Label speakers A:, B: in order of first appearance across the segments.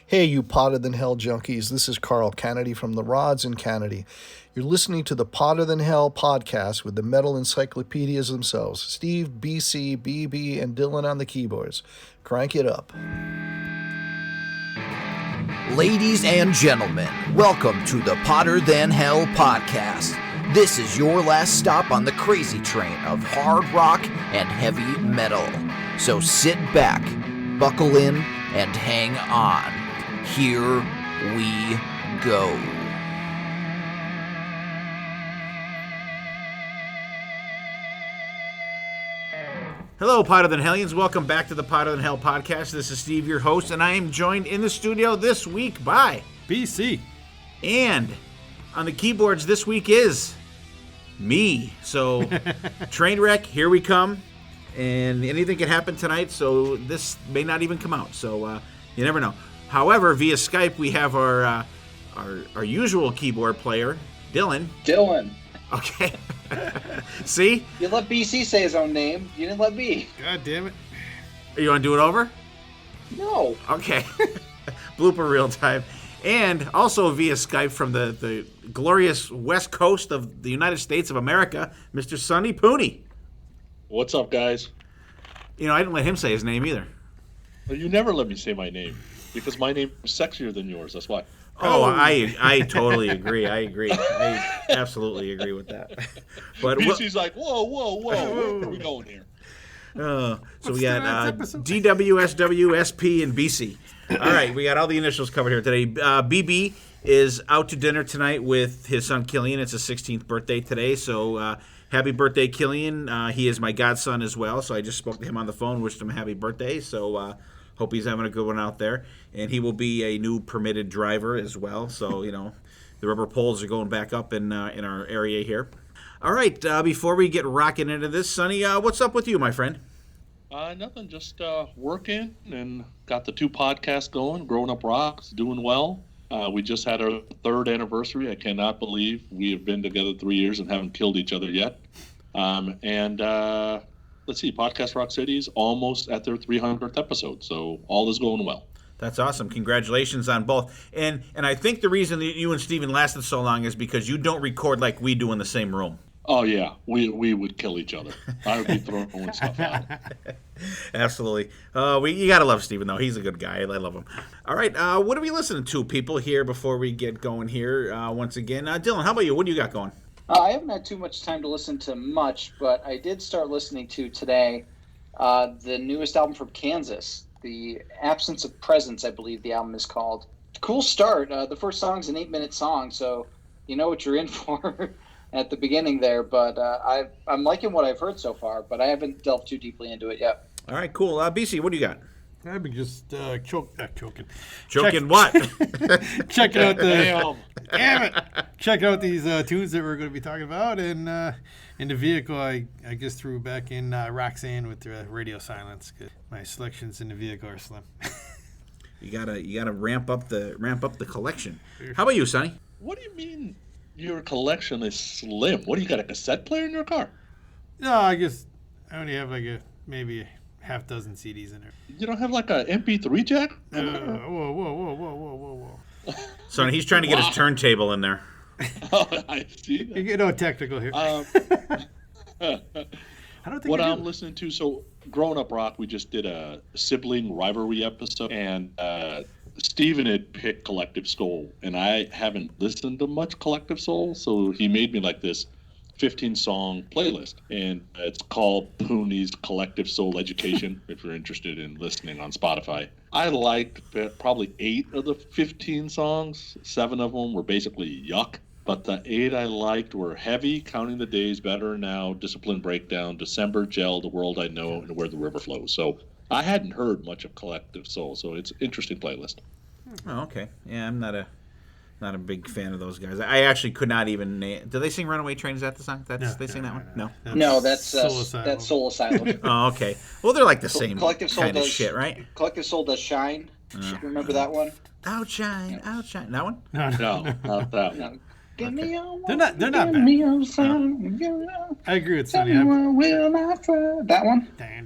A: Hey, you Potter Than Hell junkies. This is Carl Kennedy from the Rods in Kennedy. You're listening to the Potter Than Hell podcast with the metal encyclopedias themselves. Steve, BC, BB, and Dylan on the keyboards. Crank it up.
B: Ladies and gentlemen, welcome to the Potter Than Hell podcast. This is your last stop on the crazy train of hard rock and heavy metal. So sit back, buckle in, and hang on. Here we go.
C: Hello, Potter Than Hellions. Welcome back to the Potter Than Hell podcast. This is Steve, your host, and I am joined in the studio this week by
D: BC.
C: And on the keyboards this week is me. So, train wreck, here we come. And anything can happen tonight, so this may not even come out. So, you never know. However, via Skype, we have our usual keyboard player, Dylan.
E: Dylan.
C: Okay. See?
E: You let BC say his own name. You didn't let me.
D: God damn it.
C: You want to do it over?
E: No.
C: Okay. Blooper real time. And also via Skype from the glorious west coast of the United States of America, Mr. Sonny Pooni.
F: What's up, guys?
C: You know, I didn't let him say his name either.
F: Well, you never let me say my name because my name is sexier than yours. That's why.
C: Oh, I totally agree. I agree. I absolutely agree with that. But
F: BC's like, whoa, where are we going here?
C: So we got DWSW, SP, and BC. All right, we got all the initials covered here today. BB is out to dinner tonight with his son Killian. It's his 16th birthday today, so happy birthday, Killian. He is my godson as well, so I just spoke to him on the phone, wished him a happy birthday, so hope he's having a good one out there. And he will be a new permitted driver as well, so, you know, the rubber poles are going back up in our area here. All right, before we get rocking into this, Sonny, what's up with you, my friend?
F: Nothing, just working and got the 2 podcasts going. Growing Up Rocks, doing well. We just had our 3rd anniversary. I cannot believe we have been together 3 years and haven't killed each other yet. Let's see, Podcast Rock City is almost at their 300th episode, so all is going well.
C: That's awesome. Congratulations on both. And I think the reason that you and Steven lasted so long is because you don't record like we do in the same room.
F: Oh, yeah. We would kill each other. I would be throwing stuff out.
C: Absolutely. You got to love Steven, though. He's a good guy. I love him. All right. What are we listening to, people, here before we get going here once again? Dylan, how about you? What do you got going?
E: I haven't had too much time to listen to much, but I did start listening to today the newest album from Kansas, The Absence of Presence, I believe the album is called. Cool start. The first song's an 8-minute song, so you know what you're in for at the beginning there. But I'm liking what I've heard so far, but I haven't delved too deeply into it yet.
C: All right, cool. BC, what do you got?
D: I've been just choking.
C: Choking what?
D: Checking out damn it! Checking out these tunes that we're going to be talking about, and in the vehicle, I just threw back in Roxanne with Radio Silence because my selections in the vehicle are slim.
C: You gotta ramp up the collection. How about you, Sonny?
F: What do you mean your collection is slim? What do you got, a cassette player in your car?
D: No, I only have maybe a half dozen CDs in there.
F: You don't have like a MP3 jack?
D: Whoa.
C: So he's trying to get his turntable in there.
F: Oh, I see that.
D: You get no technical here.
F: I
D: don't think
F: what I'm listening to, so Growing Up Rock, we just did a sibling rivalry episode, and Steven had picked Collective Soul, and I haven't listened to much Collective Soul, so he made me like this 15-song playlist, and it's called Pooni's Collective Soul Education, if you're interested in listening on Spotify. I liked probably 8 of the 15 songs. 7 of them were basically yuck, but the 8 I liked were Heavy, Counting the Days, Better Now, Discipline Breakdown, December, Gel, The World I Know, and Where the River Flows. So I hadn't heard much of Collective Soul, so it's an interesting playlist.
C: Oh, okay. Yeah, I'm not a big fan of those guys. I actually could not even name. Do they sing "Runaway Train"? Is that the song? They sing that one?
E: No, that's Soul Asylum.
C: Oh, okay. Well, they're like the same
E: Collective Soul
C: kind of
E: does,
C: shit, right?
E: Collective Soul does Shine. Remember that one?
C: Outshine. That one?
F: No, not that one.
E: Give me a
D: They're not
E: give
D: bad.
E: me a sign,
D: I agree with Sonny.
E: will not try. That one?
C: I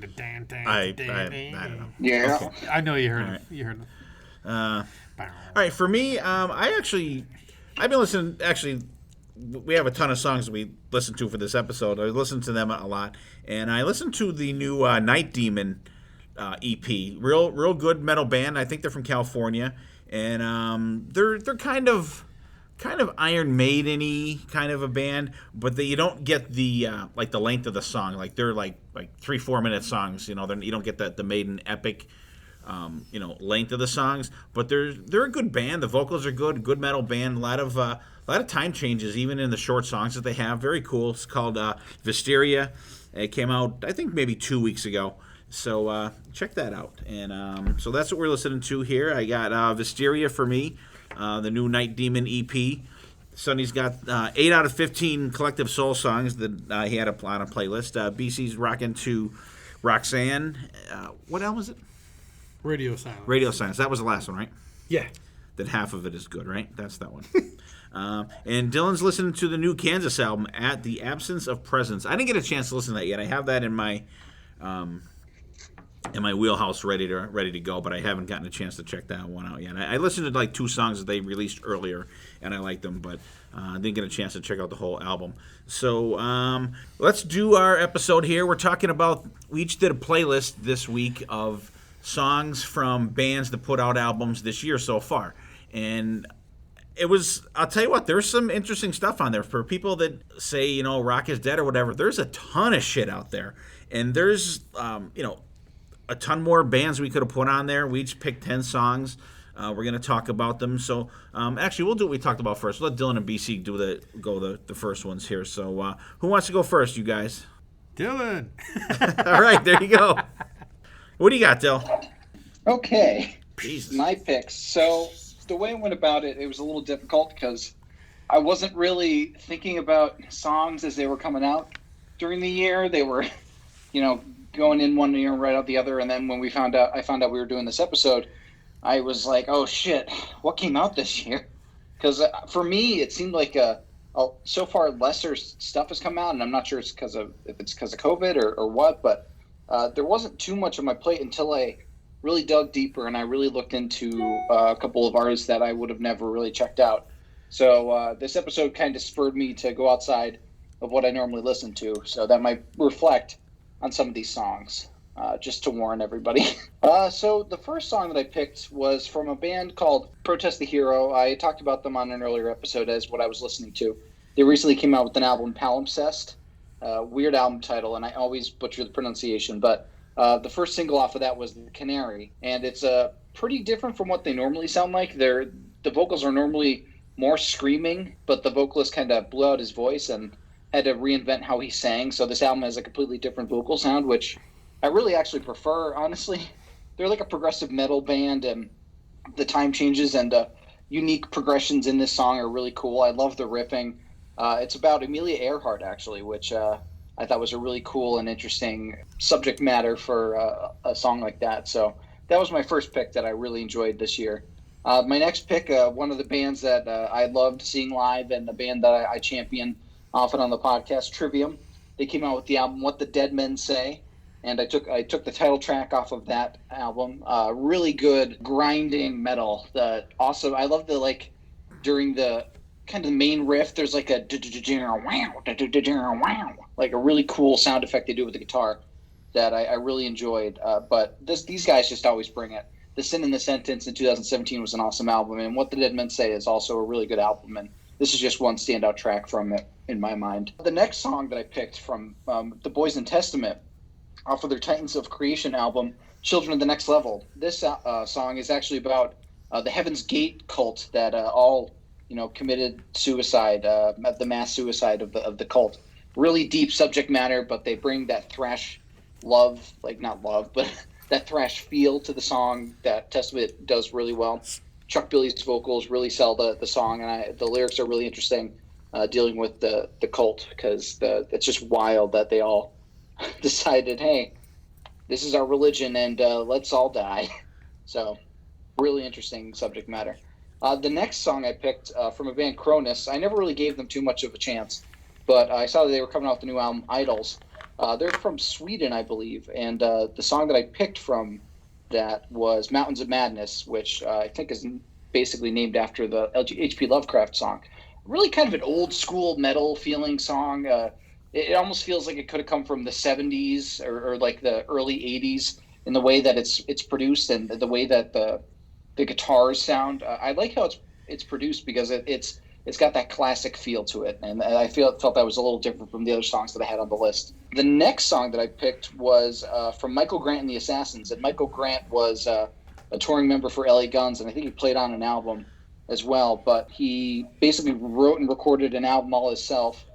C: don't know.
E: Yeah.
C: Okay.
D: I know you heard
C: All
D: it.
C: right.
D: You heard it.
C: All right, for me, I've been listening. Actually, we have a ton of songs we listen to for this episode. I listen to them a lot, and I listened to the new Night Demon EP. Real good metal band. I think they're from California, and they're kind of Iron Maiden-y kind of a band, but you don't get the like the length of the song. Like they're like 3-4 minute songs. You don't get the Maiden epic. Length of the songs, but they're a good band. The vocals are good metal band. A lot of time changes even in the short songs that they have. Very cool. It's called Visteria. It came out I think maybe 2 weeks ago. So check that out. And so that's what we're listening to here. I got Visteria for me, the new Night Demon EP. Sonny's got 8 out of 15 Collective Soul songs that he had on a playlist. BC's rocking to Roxanne. What album was it?
D: Radio Silence.
C: Radio Silence. That was the last one, right?
D: Yeah.
C: Then half of it is good, right? That's that one. And Dylan's listening to the new Kansas album, At the Absence of Presence. I didn't get a chance to listen to that yet. I have that in my wheelhouse ready to go, but I haven't gotten a chance to check that one out yet. I listened to like 2 songs that they released earlier, and I liked them, but I didn't get a chance to check out the whole album. So let's do our episode here. We're talking about, we each did a playlist this week of songs from bands that put out albums this year so far. And I'll tell you what, there's some interesting stuff on there. For people that say, rock is dead or whatever, there's a ton of shit out there. And there's, a ton more bands we could have put on there. We each picked 10 songs. We're going to talk about them. So, actually, we'll do what we talked about first. Let Dylan and BC go the first ones here. So, who wants to go first, you guys?
D: Dylan.
C: All right, there you go. What do you got, Dill?
E: Okay.
C: Jesus.
E: My picks. So the way I went about it, it was a little difficult because I wasn't really thinking about songs as they were coming out during the year. They were, going in one year and right out the other. And then when I found out we were doing this episode, I was like, oh shit, what came out this year? Because for me, it seemed like so far lesser stuff has come out, and I'm not sure if it's because of COVID or what, but there wasn't too much on my plate until I really dug deeper and I really looked into a couple of artists that I would have never really checked out. So this episode kind of spurred me to go outside of what I normally listen to, so that might reflect on some of these songs, just to warn everybody. So the first song that I picked was from a band called Protest the Hero. I talked about them on an earlier episode as what I was listening to. They recently came out with an album, Palimpsest. Weird album title, and I always butcher the pronunciation, but the first single off of that was The Canary, and it's pretty different from what they normally sound like. The vocals are normally more screaming, but the vocalist kind of blew out his voice and had to reinvent how he sang, so this album has a completely different vocal sound, which I really actually prefer, honestly. They're like a progressive metal band, and the time changes and unique progressions in this song are really cool. I love the riffing. It's about Amelia Earhart, actually, which I thought was a really cool and interesting subject matter for a song like that. So that was my first pick that I really enjoyed this year. My next pick, one of the bands that I loved seeing live and the band that I champion often on the podcast, Trivium. They came out with the album What the Dead Men Say, and I took the title track off of that album. Really good grinding metal. Also, I love during the kind of the main riff, there's like a like a really cool sound effect they do with the guitar that I really enjoyed. But these guys just always bring it. The Sin in the Sentence in 2017 was an awesome album, and What the Dead Men Say is also a really good album, and this is just one standout track from it in my mind. The next song that I picked from the Boys in Testament off of their Titans of Creation album, Children of the Next Level. This song is actually about the Heaven's Gate cult that all committed suicide, the mass suicide of the cult. Really deep subject matter, but they bring that thrash that thrash feel to the song that Testament does really well. Chuck Billy's vocals really sell the song, and the lyrics are really interesting, dealing with the cult, because it's just wild that they all decided, hey, this is our religion, and let's all die. So, really interesting subject matter. The next song I picked from a band, Cronus, I never really gave them too much of a chance, but I saw that they were coming out with the new album, Idols. They're from Sweden, I believe, and the song that I picked from that was Mountains of Madness, which I think is basically named after the H.P. Lovecraft song. Really kind of an old school metal feeling song. It almost feels like it could have come from the 70s or like the early 80s in the way that it's produced and the way that the guitars sound. I like how it's produced because it's got that classic feel to it, and I felt that was a little different from the other songs that I had on the list. The next song that I picked was from Michael Grant and the Assassins, and Michael Grant was a touring member for LA Guns, and I think he played on an album as well, but he basically wrote and recorded an album all himself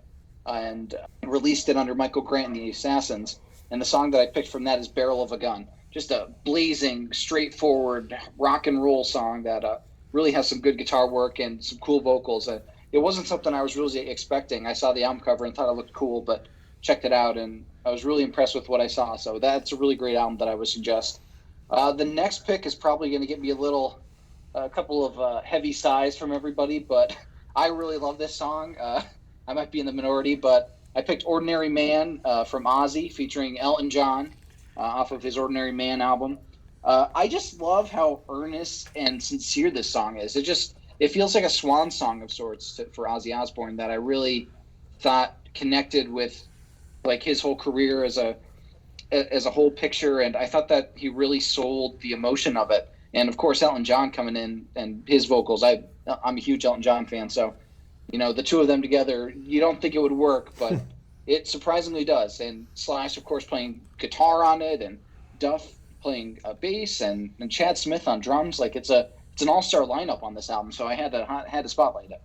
E: and released it under Michael Grant and the Assassins, and the song that I picked from that is Barrel of a Gun. Just a blazing, straightforward rock and roll song that really has some good guitar work and some cool vocals. It wasn't something I was really expecting. I saw the album cover and thought it looked cool, but checked it out, and I was really impressed with what I saw. So that's a really great album that I would suggest. The next pick is probably going to get me a couple of heavy sighs from everybody, but I really love this song. I might be in the minority, but I picked Ordinary Man from Ozzy featuring Elton John. Off of his Ordinary Man album. I just love how earnest and sincere this song is. It feels like a swan song of sorts for Ozzy Osbourne that I really thought connected with like his whole career as a whole picture, and I thought that he really sold the emotion of it. And of course, Elton John coming in and his vocals. I'm a huge Elton John fan, so the two of them together, you don't think it would work, but it surprisingly does. And Slash, of course, playing guitar on it, and Duff playing bass, and Chad Smith on drums. Like it's an all-star lineup on this album, so I had to spotlight it.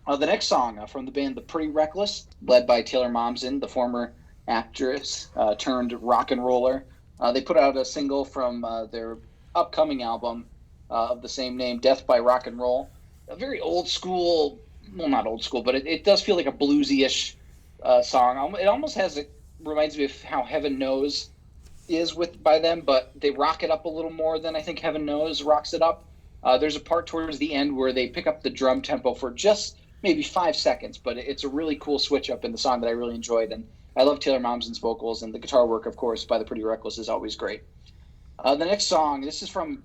E: The next song from the band The Pretty Reckless, led by Taylor Momsen, the former actress turned rock and roller. They put out a single from their upcoming album of the same name, Death by Rock and Roll. A very old school, well, not old school, but it does feel like a bluesy-ish song. It almost reminds me of how Heaven Knows is by them, but they rock it up a little more than I think Heaven Knows rocks it up. There's a part towards the end where they pick up the drum tempo for just maybe 5 seconds, but it's a really cool switch up in the song that I really enjoyed. And I love Taylor Momsen's vocals, and the guitar work, of course, by the Pretty Reckless is always great. The next song, this is from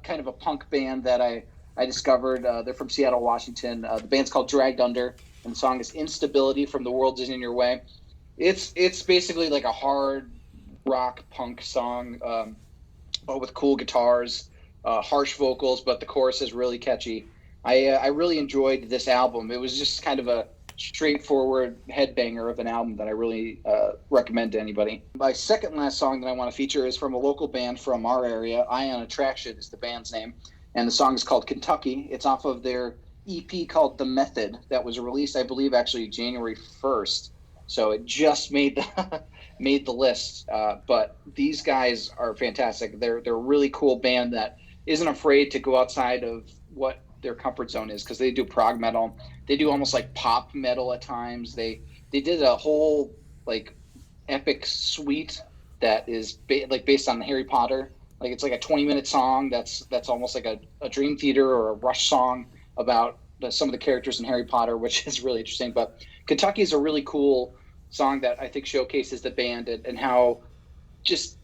E: kind of a punk band that I discovered. They're from Seattle, Washington. The band's called Dragged Under, and the song is Instability from The World Is in Your Way. It's basically like a hard rock punk song, but with cool guitars, harsh vocals, but the chorus is really catchy. I really enjoyed this album. It was just kind of a straightforward headbanger of an album that I really recommend to anybody. My second last song that I want to feature is from a local band from our area. Ion Attraction is the band's name, and the song is called Kentucky. It's off of their EP called The Method that was released, I believe, actually January 1st. So it just made the list. But these guys are fantastic. They're a really cool band that isn't afraid to go outside of what their comfort zone is, because they do prog metal. They do almost like pop metal at times. They did a whole like epic suite that is based on Harry Potter. Like it's like a 20-minute song that's almost like a Dream Theater or a Rush song about some of the characters in Harry Potter, which is really interesting. But Kentucky is a really cool song that I think showcases the band and how just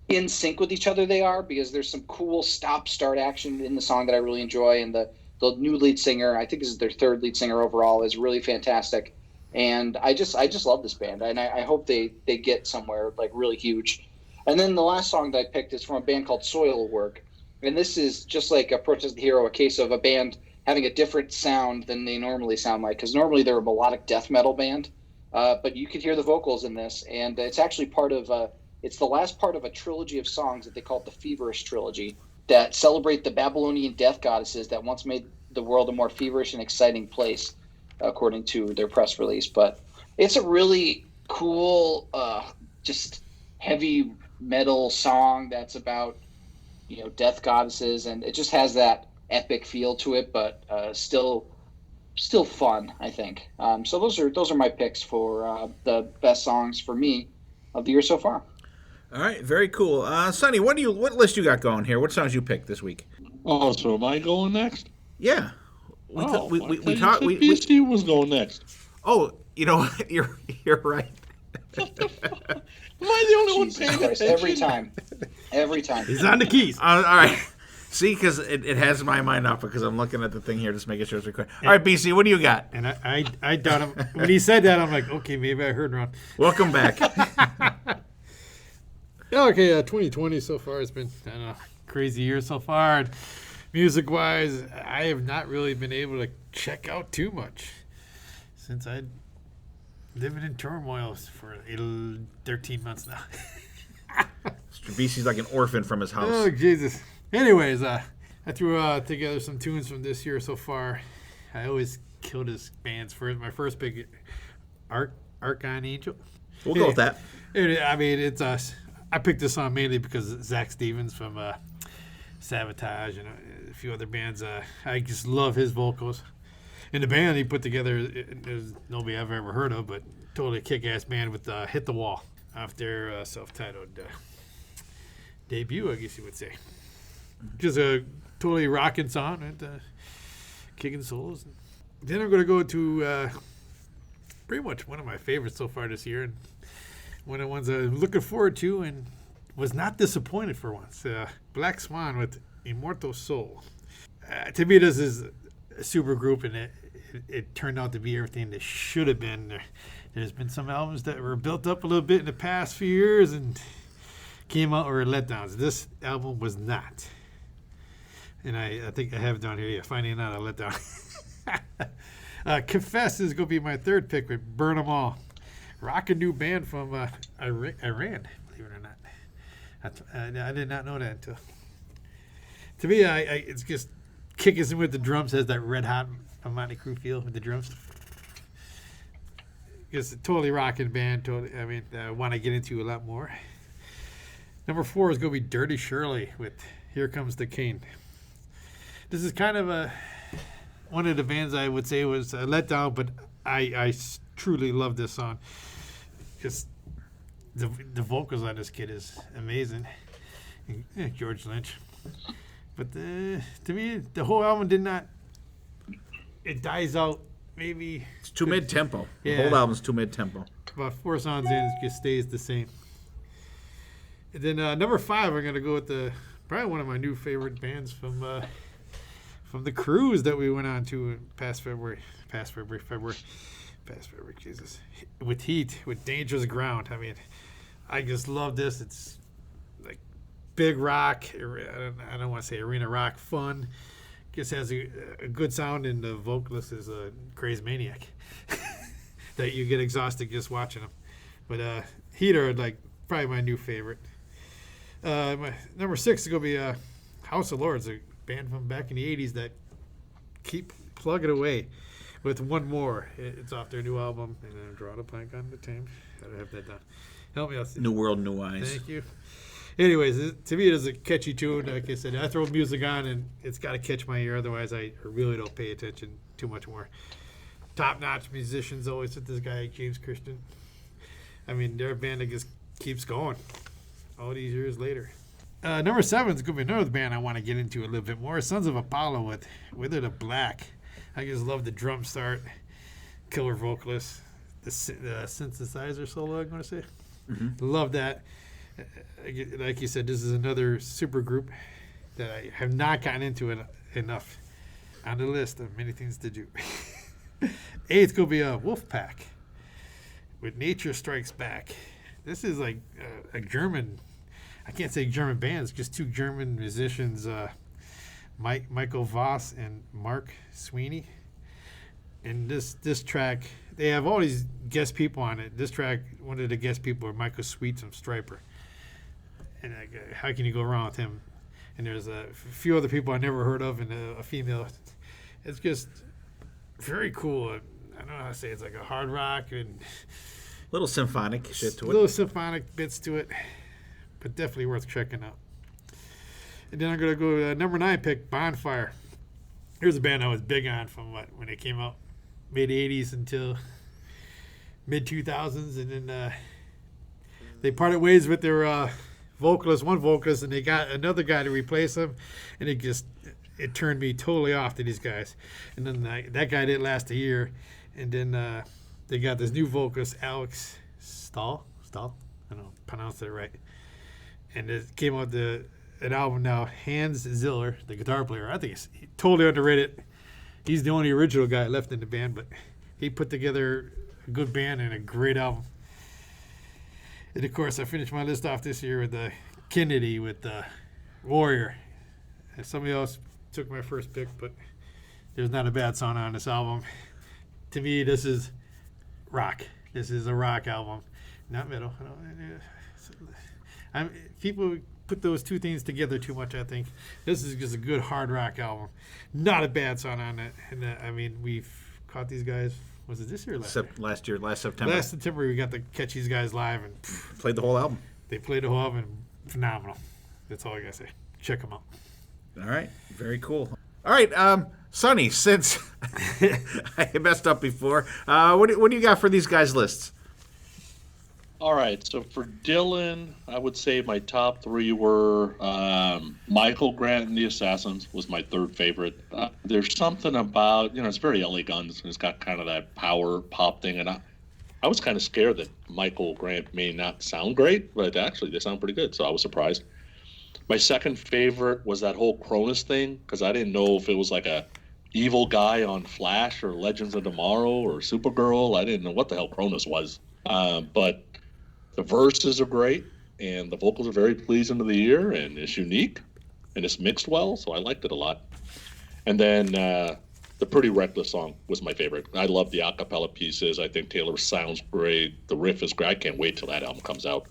E: in sync with each other they are, because there's some cool stop-start action in the song that I really enjoy. And the new lead singer, I think this is their third lead singer overall, is really fantastic. And I just love this band, and I hope they get somewhere like really huge. And then the last song that I picked is from a band called Soilwork. And this is just like a Protest the Hero, a case of a band having a different sound than they normally sound like, because normally they're a melodic death metal band. But you could hear the vocals in this, and it's actually it's the last part of a trilogy of songs that they call the Feverish Trilogy, that celebrate the Babylonian death goddesses that once made the world a more feverish and exciting place, according to their press release. But it's a really cool, just heavy metal song that's about, death goddesses, and it just has that epic feel to it, but still fun, I think. So those are my picks for the best songs for me of the year so far.
C: All right, very cool. Sonny, what list you got going here? What songs you picked this week?
F: Oh, so am I going next?
C: Yeah, we talked.
F: BC was going next.
C: Oh, you know what? You're right.
F: Am I the only one
E: Jesus
F: paying
E: Christ,
F: attention?
E: every time.
D: He's on the keys.
C: All right. See, because it has my mind off because I'm looking at the thing here, just making sure it's recording. All right, BC, what do you got?
D: And I doubt him. When he said that, I'm like, okay, maybe I heard wrong.
C: Welcome back.
D: Okay, 2020 so far has been, I don't know, crazy year so far. Music-wise, I have not really been able to check out too much since I living in turmoil for 13 months now.
C: Mr. BC's like an orphan from his house.
D: Oh, Jesus. Anyways, I threw together some tunes from this year so far. I always killed his bands first. My first pick, Archon Angel.
C: We'll go with that.
D: I mean, it's us. I picked this song mainly because Zach Stevens from Sabotage and a few other bands. I just love his vocals. And the band he put together, there's nobody I've ever heard of, but totally kick-ass band with Hit the Wall off their self-titled debut, I guess you would say. Just a totally rocking song and kicking solos. Then I'm going to go to pretty much one of my favorites so far this year, and one of the ones I'm looking forward to and was not disappointed for once. Black Swan with Immortal Soul. To me, this is a super group, and it turned out to be everything that should have been. There's been some albums that were built up a little bit in the past few years and came out or letdowns. This album was not. And I think I have it down here. Yeah, Finding Out a Letdown. Confess is going to be my third pick with Burn 'Em All. Rockin' new band from Iran, believe it or not. I did not know that until. To me, it's just kicking in with the drums, has that red hot Motley Crue feel with the drums. It's a totally rocking band. Totally, I mean, I want to get into a lot more. Number 4 is going to be Dirty Shirley with Here Comes the Cane. This is kind of one of the bands I would say was a letdown, but I truly love this song. Just the vocals on this kid is amazing. George Lynch. But to me, the whole album did not. It dies out maybe.
C: It's too mid-tempo.
D: Yeah.
C: The whole album's too mid-tempo.
D: About 4 songs in, it just stays the same. And then number 5, I'm gonna go with probably one of my new favorite bands from the cruise that we went on to past February, Jesus, with Heat, with Dangerous Ground. I mean, I just love this. It's like big rock. I don't want to say arena rock, fun. Just has a good sound, and the vocalist is a crazy maniac that you get exhausted just watching him. But Heat are like probably my new favorite. My number 6 is gonna be House of Lords, a band from back in the 80s that keep plugging away with one more. It's off their new album, and I'm drawing a blank on the time. I don't have that down. Help me out.
C: New World, New Eyes.
D: Thank you. Anyways, to me, it is a catchy tune. Like I said, I throw music on, and it's got to catch my ear. Otherwise, I really don't pay attention too much more. Top-notch musicians always with this guy, James Christian. I mean, they're a band that just keeps going all these years later. Number 7 is going to be another band I want to get into a little bit more. Sons of Apollo with Wither the Black. I just love the drum start, killer vocalist, the synthesizer solo, I'm going to say. Mm-hmm. Love that. Like you said, this is another super group that I have not gotten into it enough on the list of many things to do. 8th going to be a Wolfpack with Nature Strikes Back. This is like a German, I can't say German bands, just 2 German musicians, Michael Voss and Mark Sweeney. And this track, they have all these guest people on it. This track, one of the guest people are Michael Sweet from Stryper. And how can you go wrong with him? And there's a few other people I never heard of, and a female. It's just very cool. I don't know how to say it. It's like a hard rock and
C: Little symphonic shit to it.
D: Little symphonic bits to it, but definitely worth checking out. And then I'm going to go to number 9 pick, Bonfire. Here's a band I was big on from when it came out, mid-'80s until mid-2000s. And then they parted ways with their one vocalist, and they got another guy to replace him. And it turned me totally off to these guys. And then that guy didn't last a year. And then they got this new vocalist, Alex Stahl. Hostal. I don't know, pronounced it right. And it came out an album now. Hans Ziller, the guitar player, I think he's totally underrated. He's the only original guy left in the band, but he put together a good band and a great album. And of course, I finished my list off this year with Kennedy with Warrior. And somebody else took my first pick, but there's not a bad song on this album. To me, this is rock. This is a rock album, not metal. People put those two things together too much, I think. This is just a good hard rock album. Not a bad song on it. And I mean, we've caught these guys. Was it this year or last year?
C: Last September.
D: Last September, we got to catch these guys live. And
C: played the whole album.
D: They played the whole album. Phenomenal. That's all I got to say. Check them out.
C: All right. Very cool. All right. Sonny, since I messed up before, what do you got for these guys' lists?
F: All right, so for Dylan, I would say my top three were Michael Grant and the Assassins was my third favorite. There's something about, it's very LA Guns, and it's got kind of that power pop thing, and I was kind of scared that Michael Grant may not sound great, but actually they sound pretty good, so I was surprised. My second favorite was that whole Cronus thing, because I didn't know if it was like a evil guy on Flash or Legends of Tomorrow or Supergirl. I didn't know what the hell Cronus was, but the verses are great, and the vocals are very pleasing to the ear, and it's unique, and it's mixed well, so I liked it a lot. And then the Pretty Reckless song was my favorite. I love the a cappella pieces. I think Taylor sounds great. The riff is great. I can't wait till that album comes out.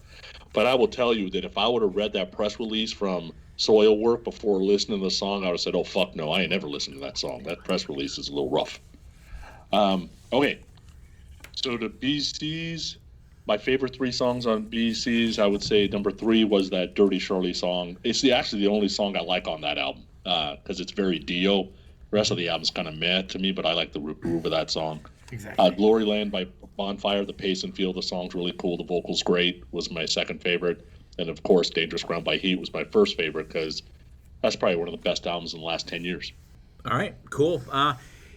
F: But I will tell you that if I would have read that press release from Soilwork before listening to the song, I would have said, oh, fuck no, I ain't never listened to that song. That press release is a little rough. Okay, so the BCs... My favorite three songs on BC's, I would say number 3 was that Dirty Shirley song. It's actually the only song I like on that album because it's very Dio. The rest of the album's kind of meh to me, but I like the groove of that song.
D: Exactly.
F: Gloryland by Bonfire, the pace and feel of the song's really cool. The vocal's great, was my second favorite. And, of course, Dangerous Ground by Heat was my first favorite because that's probably one of the best albums in the last 10 years.
C: All right, cool.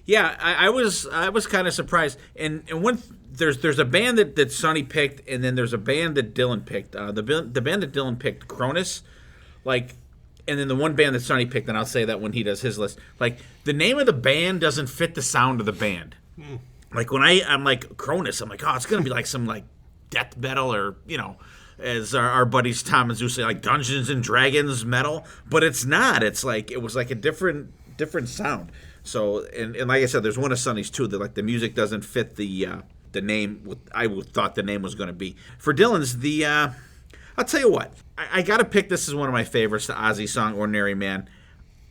C: Yeah, I was kind of surprised. And when there's a band that Sonny picked, and then there's a band that Dylan picked. The band that Dylan picked, Cronus, and then the one band that Sonny picked, and I'll say that when he does his list. The name of the band doesn't fit the sound of the band. When I'm like Cronus, I'm like, oh, it's gonna be like some death metal or as our buddies Tom and Zeus say, like Dungeons and Dragons metal, but it's not. It's it was like a different sound. So and like I said, there's one of Sonny's too that the music doesn't fit the name I thought the name was going to be. For Dylan's, I'll tell you what, I got to pick this as one of my favorites, the Ozzy song Ordinary Man.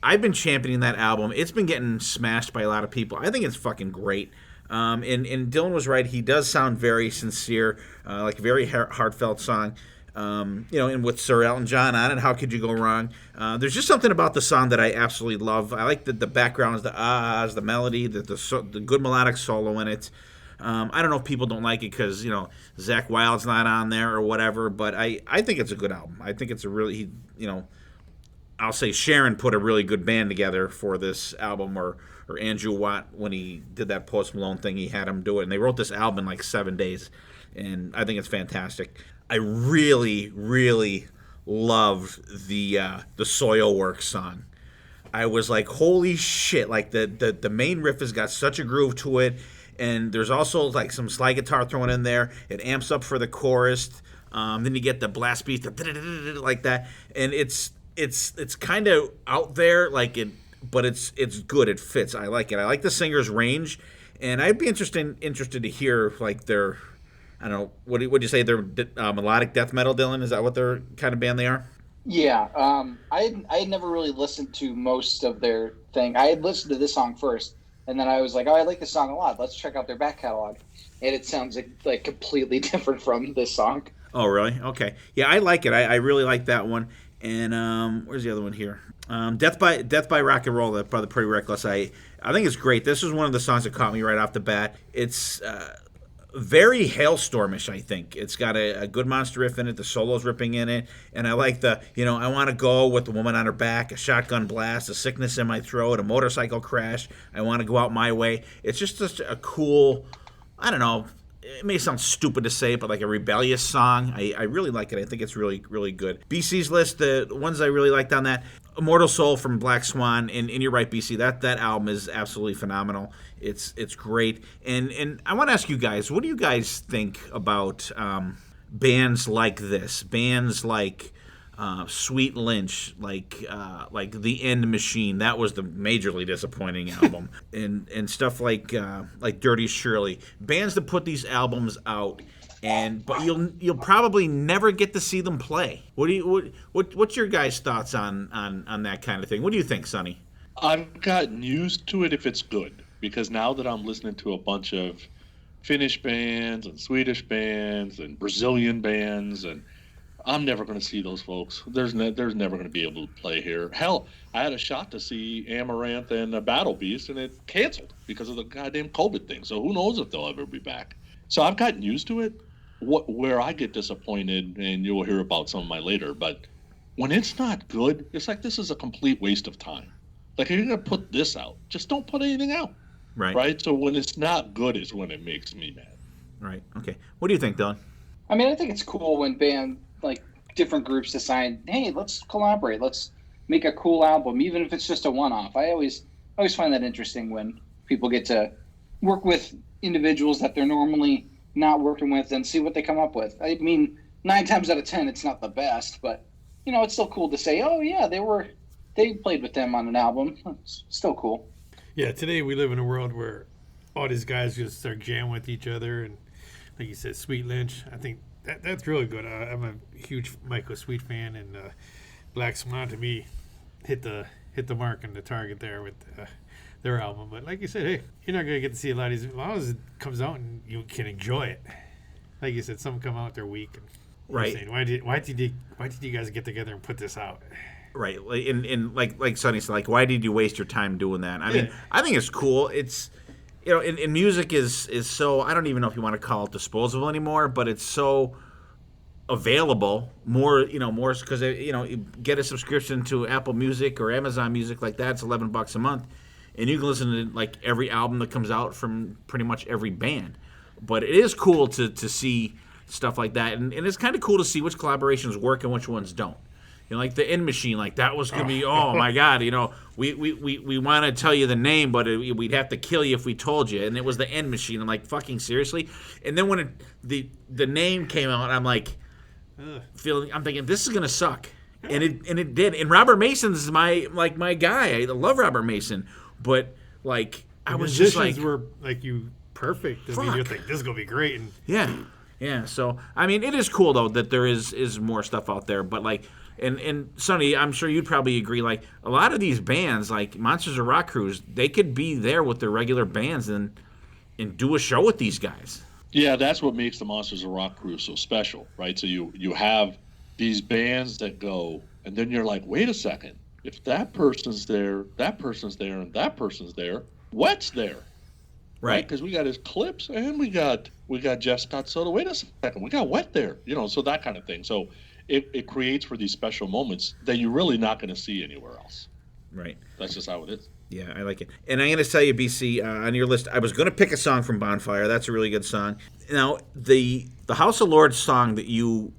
C: I've been championing that album. It's been getting smashed by a lot of people. I think it's fucking great. And Dylan was right. He does sound very sincere, a very heartfelt song. And with Sir Elton John on it, how could you go wrong? There's just something about the song that I absolutely love. I like the backgrounds, the ahs, the melody, the good melodic solo in it. I don't know if people don't like it because, Zakk Wylde's not on there or whatever, but I think it's a good album. I think it's a really, I'll say Sharon put a really good band together for this album, or Andrew Watt, when he did that Post Malone thing, he had him do it. And they wrote this album in 7 days, and I think it's fantastic. I really, really loved the Soilwork song. I was like, holy shit, the main riff has got such a groove to it. And there's also some slide guitar thrown in there. It amps up for the chorus. Then you get the blast beat, like that, and it's kind of out there, but it's good. It fits. I like it. I like the singer's range, and I'd be interested to hear their, I don't know, what would you say, their melodic death metal, Dylan? Is that what their kind of band they are?
E: Yeah, I had never really listened to most of their thing. I had listened to this song first. And then I was like, oh, I like this song a lot. Let's check out their back catalog. And it sounds like completely different from this song.
C: Oh, really? Okay. Yeah, I like it. I really like that one. And where's the other one here? Death by Rock and Roll, by the Pretty Reckless. I think it's great. This is one of the songs that caught me right off the bat. It's very Hailstormish, I think. It's got a good monster riff in it. The solo's ripping in it. And I like I want to go with the woman on her back, a shotgun blast, a sickness in my throat, a motorcycle crash. I want to go out my way. It's just a cool, I don't know, it may sound stupid to say, but like a rebellious song. I really like it. I think it's really, really good. BC's list, the ones I really liked on that, Immortal Soul from Black Swan, and you're right, BC, that album is absolutely phenomenal. It's great. And I want to ask you guys, what do you guys think about bands like this? Bands like Sweet Lynch, like The End Machine. That was the majorly disappointing album, and stuff like Dirty Shirley. Bands that put these albums out, but you'll probably never get to see them play. What's your guys' thoughts on that kind of thing? What do you think, Sonny?
F: I've gotten used to it if it's good, because now that I'm listening to a bunch of Finnish bands and Swedish bands and Brazilian bands, and I'm never going to see those folks. There's never going to be able to play here. Hell, I had a shot to see Amaranth and Battle Beast, and it canceled because of the goddamn COVID thing. So who knows if they'll ever be back. So I've gotten used to it. Where I get disappointed, and you'll hear about some of my later, but when it's not good, it's like this is a complete waste of time. Like, if you're going to put this out, just don't put anything out. Right? So when it's not good is when it makes me mad.
C: Right. Okay. What do you think, Dylan?
E: I mean, I think it's cool when like different groups decide, hey, let's collaborate, let's make a cool album, even if it's just a one-off. I always find that interesting when people get to work with individuals that they're normally not working with and see what they come up with. I mean, 9 times out of 10, it's not the best, but it's still cool to say, oh yeah, they played with them on an album. It's still cool.
D: Yeah, today we live in a world where all these guys just start jamming with each other, and like you said, Sweet Lynch, I think that's really good. I'm a huge Michael Sweet fan, and Black Swan to me hit the mark and the target there with their album. But like you said, hey, you're not gonna get to see a lot of these as long as it comes out and you can enjoy it. Like you said, some come out they're weak. And
C: right.
D: Saying, why did you guys get together and put this out?
C: Right. And like Sonny said, like, why did you waste your time doing that? I mean, I think it's cool. It's and music is so, I don't even know if you want to call it disposable anymore, but it's so available more because you get a subscription to Apple Music or Amazon Music like that. It's $11 a month, and you can listen to like every album that comes out from pretty much every band. But it is cool to see stuff like that, and it's kind of cool to see which collaborations work and which ones don't. Like The End Machine, like that was gonna be, oh my God, we want to tell you the name, but we'd have to kill you if we told you. And it was The End Machine. I'm like, fucking seriously? And then when the name came out, I'm like, I'm thinking this is gonna suck, and it did. And Robert Mason's my guy. I love Robert Mason, but like I was just like,
D: were like you perfect. I mean, you think this is gonna be great, and
C: yeah. So I mean, it is cool though that there is more stuff out there, but like. And Sonny, I'm sure you'd probably agree, like, a lot of these bands, like Monsters of Rock Cruise, they could be there with their regular bands and do a show with these guys.
F: Yeah, that's what makes the Monsters of Rock Cruise so special, right? So you have these bands that go, and then you're like, wait a second. If that person's there, and that person's there, what's there? Right? Because we got his Clips, and we got Jeff Scott Soto. Wait a second, we got Wet there. So that kind of thing. So it creates for these special moments that you're really not going to see anywhere else.
C: Right.
F: That's just how it is.
C: Yeah, I like it. And I'm going to tell you, BC, on your list, I was going to pick a song from Bonfire. That's a really good song. Now, the House of Lords song that you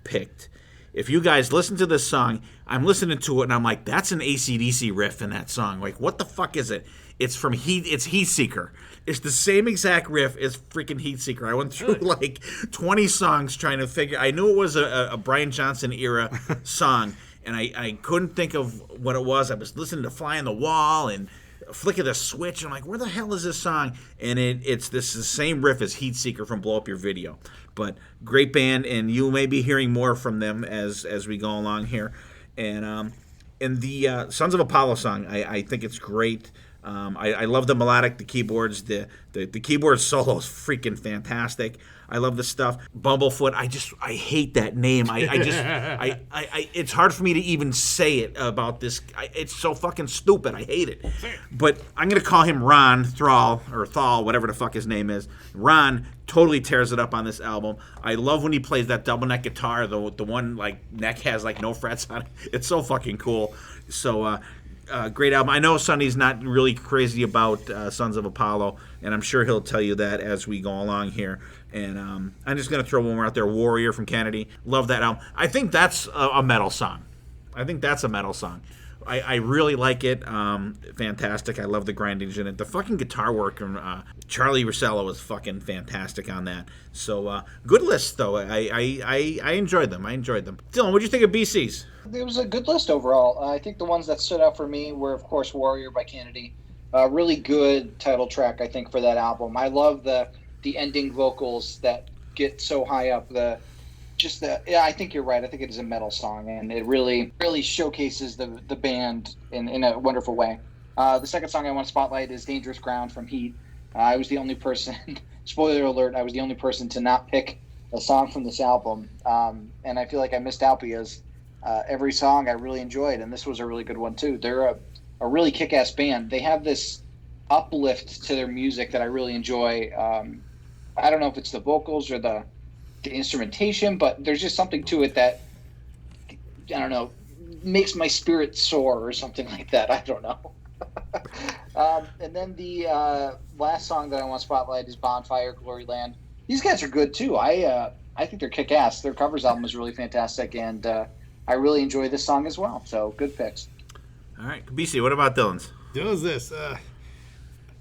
C: picked, if you guys listen to this song, I'm listening to it, and I'm like, that's an AC/DC riff in that song. Like, what the fuck is it? It's from It's Heatseeker. It's the same exact riff as freaking Heatseeker. I went through like 20 songs trying to figure. I knew it was a Brian Johnson era song, and I couldn't think of what it was. I was listening to Fly on the Wall and Flick of the Switch. And I'm like, where the hell is this song? And it's the same riff as Heatseeker from Blow Up Your Video. But great band, and you may be hearing more from them as we go along here. And the Sons of Apollo song, I think it's great. I love the melodic, the keyboards, the keyboard solo is freaking fantastic. I love the stuff. Bumblefoot, I hate that name. It's hard for me to even say it about this. It's so fucking stupid. I hate it. But I'm gonna call him Ron Thrall or Thal, whatever the fuck his name is. Ron totally tears it up on this album. I love when he plays that double neck guitar. The one like neck has like no frets on it. It's so fucking cool. So. great album. I know Sonny's not really crazy about Sons of Apollo, and I'm sure he'll tell you that as we go along here. And I'm just going to throw one more out there, Warrior from Kennedy. Love that album. I think that's a metal song. I really like it. Fantastic. I love the grindings in it. The fucking guitar work from Charlie Russello was fucking fantastic on that. So good list, though. I enjoyed them. Dylan, what'd you think of BC's?
E: It was a good list overall. I think the ones that stood out for me were, of course, Warrior by Kennedy. Really good title track, I think, for that album. I love the ending vocals that get so high up. I think you're right. I think it is a metal song, and it really showcases the band in a wonderful way. The second song I want to spotlight is Dangerous Ground from Heat. I was the only person, spoiler alert, I was the only person to not pick a song from this album. And I feel like I missed out because every song I really enjoyed, and this was a really good one too. They're a really kick-ass band. They have this uplift to their music that I really enjoy. I don't know if it's the vocals or the instrumentation, but there's just something to it that, I don't know, makes my spirit soar or something like that. I don't know. And then the last song that I want to spotlight is Bonfire, Glory Land. These guys are good too. I think they're kick-ass. Their covers album is really fantastic, and I really enjoy this song as well. So good picks.
C: All right, BC, what about Dylan's?
D: Dylan's this.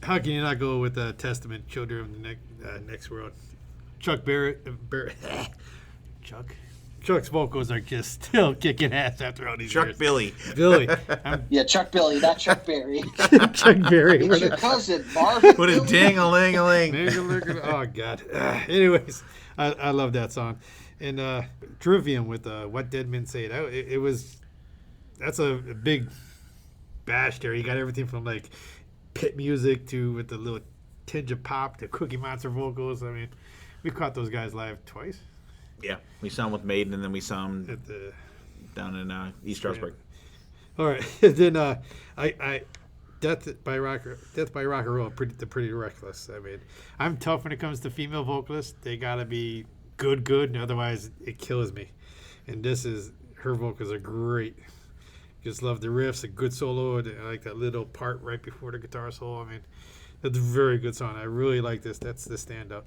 D: How can you not go with Testament, Children of the Next World? Chuck Barrett. Chuck's vocals are just still kicking ass after all these years.
C: Chuck Billy.
E: Yeah, Chuck Billy, not Chuck Berry.
D: Chuck Berry.
E: It's your cousin, Marvin.
C: What a ding-a-ling-a-ling.
D: Oh, God. Anyways, I love that song. And Trivium with What Dead Men Say. That's a big bash there. You got everything from, like, pit music to with the little tinge of pop to Cookie Monster vocals. I mean, we caught those guys live twice.
C: Yeah, we saw them with Maiden, and then we saw them down in East Stroudsburg.
D: All right, then Death by Rock and Roll, pretty reckless. I mean, I'm tough when it comes to female vocalists. They gotta be good, and otherwise it kills me. And her vocals are great. Just love the riffs, a good solo, and I like that little part right before the guitar solo. I mean, that's a very good song. I really like this. That's the stand-up.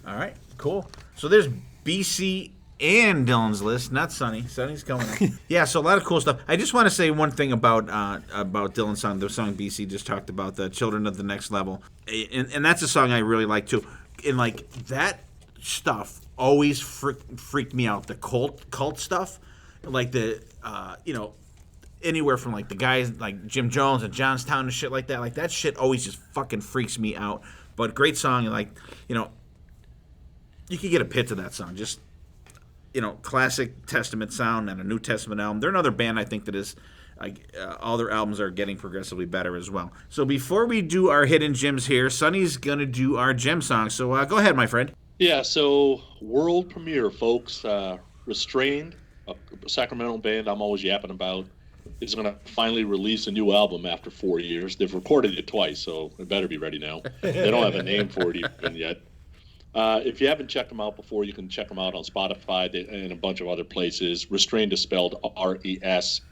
C: All right, cool. So there's BC and Dylan's list, not Sonny. Sonny's coming up. Yeah, so a lot of cool stuff. I just want to say one thing about Dylan's song, the song BC just talked about, the Children of the Next Level. And that's a song I really like, too. And, like, that stuff always freaked me out. The cult stuff, like the, anywhere from, like, the guys like Jim Jones and Johnstown and shit like that. Like, that shit always just fucking freaks me out. But great song, and, like, you could get a pit to that song. Just, classic Testament sound and a New Testament album. They're another band I think that is, all their albums are getting progressively better as well. So before we do our hidden gems here, Sonny's going to do our gem song. So go ahead, my friend.
F: Yeah, so world premiere, folks. Restrained, a Sacramento band I'm always yapping about, is going to finally release a new album after 4 years. They've recorded it twice, so it better be ready now. They don't have a name for it even yet. If you haven't checked them out before, you can check them out on Spotify and a bunch of other places. Restrained is spelled Restrayned.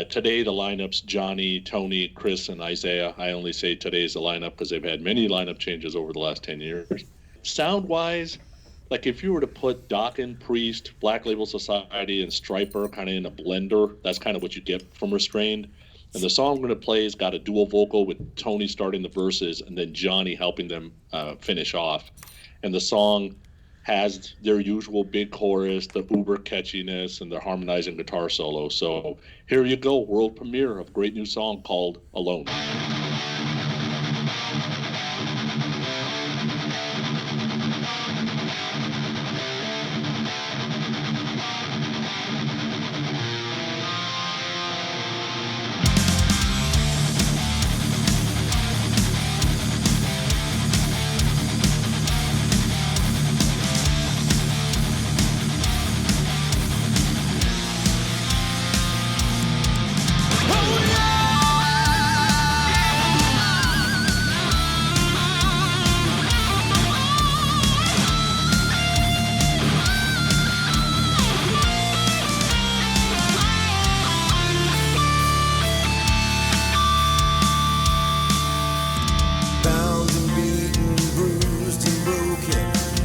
F: Today, the lineup's Johnny, Tony, Chris, and Isaiah. I only say today's the lineup because they've had many lineup changes over the last 10 years. Sound-wise, like if you were to put Dokken, Priest, Black Label Society, and Striper kind of in a blender, that's kind of what you get from Restrained. And the song I'm going to play has got a dual vocal with Tony starting the verses and then Johnny helping them finish off. And the song has their usual big chorus, the uber catchiness, and the harmonizing guitar solo. So here you go, world premiere of a great new song called Alone.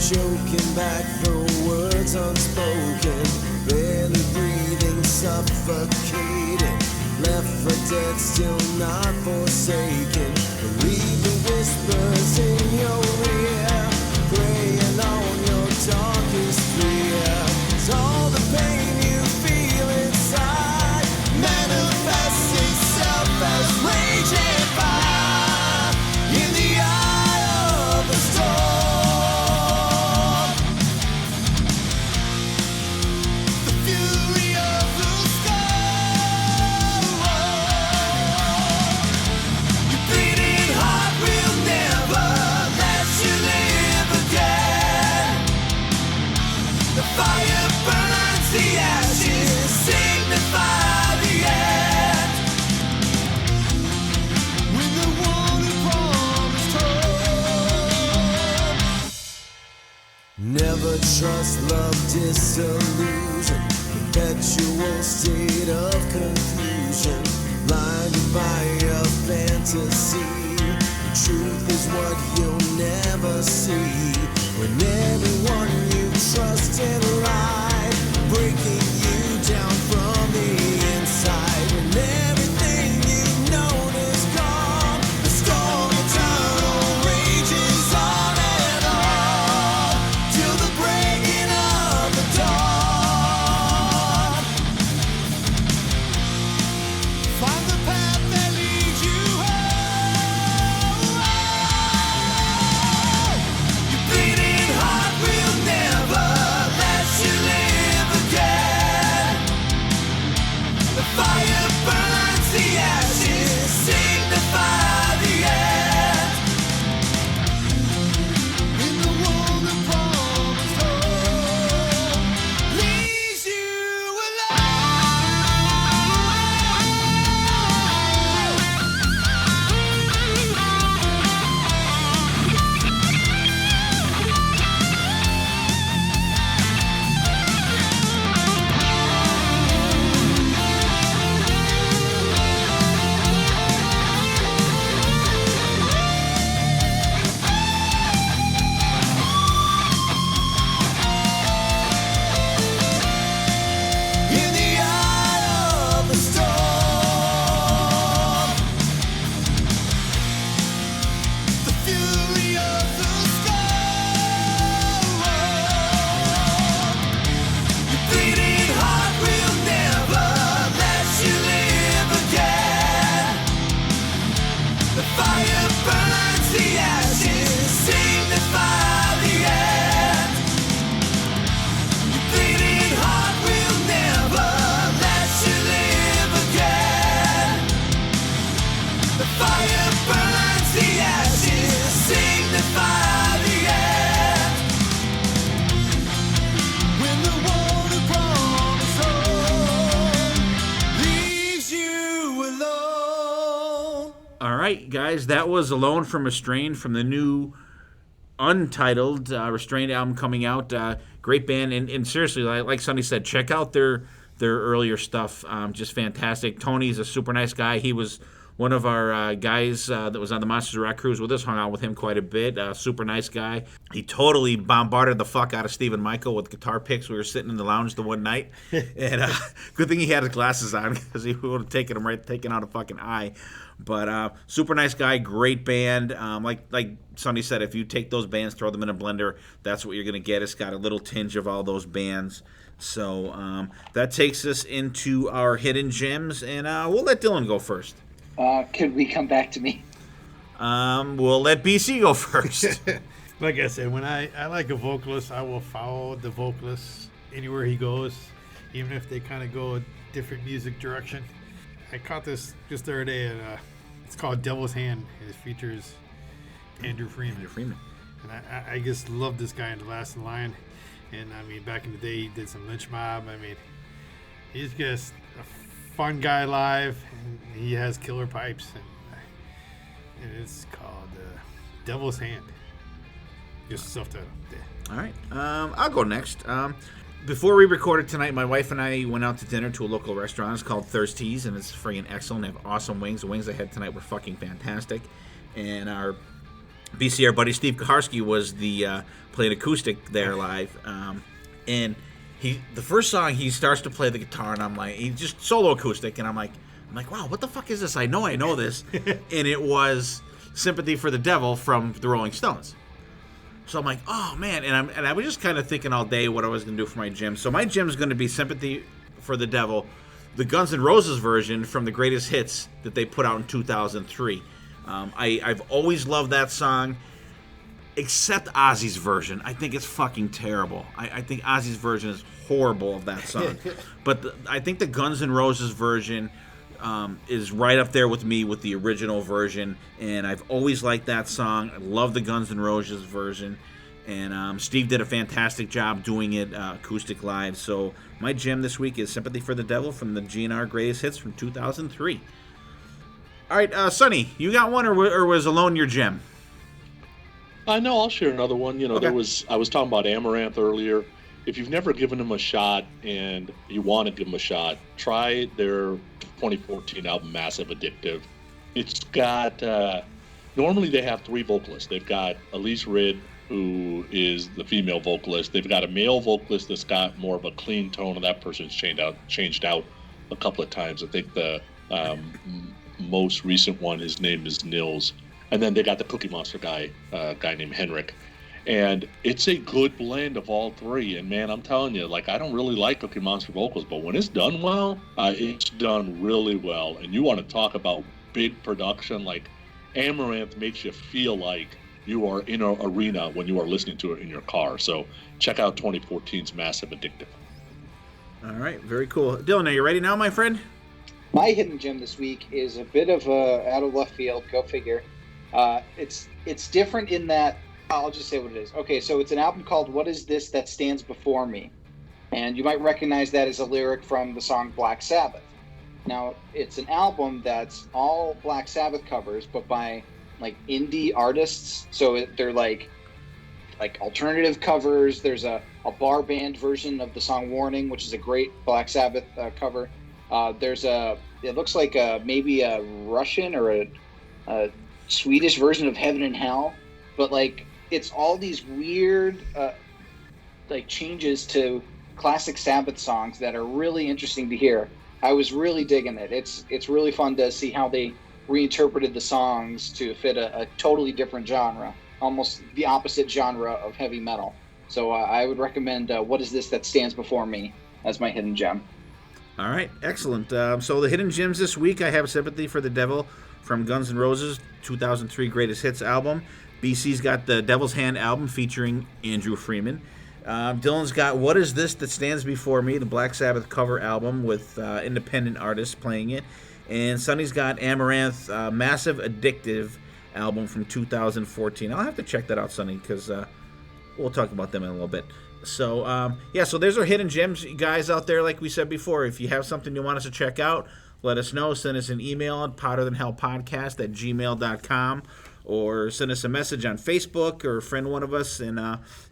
G: choking back the words unspoken, barely breathing, suffocating, left for dead, still not forsaken. Believe the whispers in your ear, preying on your darkest fear. It's all the pain you feel inside manifests itself as raging fire in the eye of the storm. The fury of the storm. Your beating heart will never let you live again. The fire burns, the ashes signify the end. When the one who promised hope. Never trust love, disillusion, perpetual state of confusion, blinded by a fantasy. The truth is what you'll never see. When everyone you trust in life breaking you down from the inside. When everything you've known is gone, the storm eternal rages on and on till the breaking of the dawn. Find the path that leads you home. Your beating heart will never let you live again. The fire burns, the ashes signify the end. In the world of promised hope leaves you in the eye of the storm. The fury of the storm. Your beating heart will never let you live again. The fire burns, the ashes signify the end. Your beating heart will never let you live again. The fire burns, the ashes signify the end. When the one who promised hope leaves you alone.
C: All right, guys, that was Alone from Restrained from the new untitled Restrained album coming out. Great band, and seriously, like Sonny said, check out their earlier stuff. Just fantastic. Tony's a super nice guy. He was one of our guys that was on the Monsters of Rock cruise with us, hung out with him quite a bit. Super nice guy. He totally bombarded the fuck out of Steve and Michael with guitar picks. We were sitting in the lounge the one night, and good thing he had his glasses on because he would have taken out a fucking eye. But super nice guy, great band. Like Sonny said, if you take those bands, throw them in a blender, that's what you're going to get. It's got a little tinge of all those bands. So that takes us into our hidden gems, and we'll let Dylan go first.
E: Could we come back to me?
C: We'll let BC go first.
D: Like I said, when I like a vocalist, I will follow the vocalist anywhere he goes, even if they kind of go a different music direction. I caught this just the other day, and it's called Devil's Hand. It features Andrew Freeman. And I just love this guy in The Last in Line. And I mean, back in the day, he did some Lynch Mob. I mean, he's just a fun guy live, and he has killer pipes. And it's called Devil's Hand. Just self-titled. Yeah.
C: All right. I'll go next. Before we recorded tonight, my wife and I went out to dinner to a local restaurant. It's called Thirsties, and it's friggin' excellent. They have awesome wings. The wings I had tonight were fucking fantastic. And our BC, our buddy Steve Kaharski was the playing acoustic there live, and the first song he starts to play the guitar, and I'm like, he just solo acoustic, and I'm like, wow, what the fuck is this? I know this, and it was "Sympathy for the Devil" from the Rolling Stones. So I'm like, oh man, and I was just kind of thinking all day what I was gonna do for my gym. So my gym is gonna be "Sympathy for the Devil," the Guns N' Roses version from the greatest hits that they put out in 2003. I've always loved that song, except Ozzy's version. I think it's fucking terrible. I think Ozzy's version is horrible of that song. But I think the Guns N' Roses version is right up there with me with the original version. And I've always liked that song. I love the Guns N' Roses version. And Steve did a fantastic job doing it acoustic live. So my gym this week is "Sympathy for the Devil" from the GNR Greatest Hits from 2003. All right, Sonny, you got one, or was Alone your gym?
F: I know. I'll share another one.
C: Okay.
F: I was talking about Amaranth earlier. If you've never given them a shot and you want to give them a shot, try their 2014 album, Massive Addictive. It's got normally they have 3 vocalists. They've got Elise Ridd, who is the female vocalist. They've got a male vocalist that's got more of a clean tone, and that person's changed out a couple of times. I think the most recent one, his name is Nils. And then they got the Cookie Monster guy named Henrik. And it's a good blend of all 3. And man, I'm telling you, like, I don't really like Cookie Monster vocals, but when it's done well, it's done really well. And you want to talk about big production, like Amaranth makes you feel like you are in an arena when you are listening to it in your car. So check out 2014's Massive Addictive.
C: All right, very cool. Dylan, are you ready now, my friend?
E: My hidden gem this week is a bit of out of left field. Go figure. It's different in that I'll just say what it is. Okay, so it's an album called "What Is This That Stands Before Me," and you might recognize that as a lyric from the song Black Sabbath. Now, it's an album that's all Black Sabbath covers, but by like indie artists. So they're like alternative covers. There's a bar band version of the song "Warning," which is a great Black Sabbath cover. It looks like maybe a Russian or a Swedish version of "Heaven and Hell," but like it's all these weird like changes to classic Sabbath songs that are really interesting to hear. I was really digging it. It's really fun to see how they reinterpreted the songs to fit a totally different genre, almost the opposite genre of heavy metal. So I would recommend "What Is This That Stands Before Me" as my hidden gem.
C: All right, excellent. So the hidden gems this week, I have "Sympathy for the Devil" from Guns N' Roses, 2003 Greatest Hits album. BC's got the Devil's Hand album featuring Andrew Freeman. Dylan's got "What Is This That Stands Before Me," the Black Sabbath cover album with independent artists playing it. And Sonny's got Amaranth, Massive Addictive album from 2014. I'll have to check that out, Sonny, because we'll talk about them in a little bit. So, so there's our hidden gems, guys out there. Like we said before, if you have something you want us to check out, let us know. Send us an email at potterthanhellpodcast@gmail.com, or send us a message on Facebook or friend one of us, and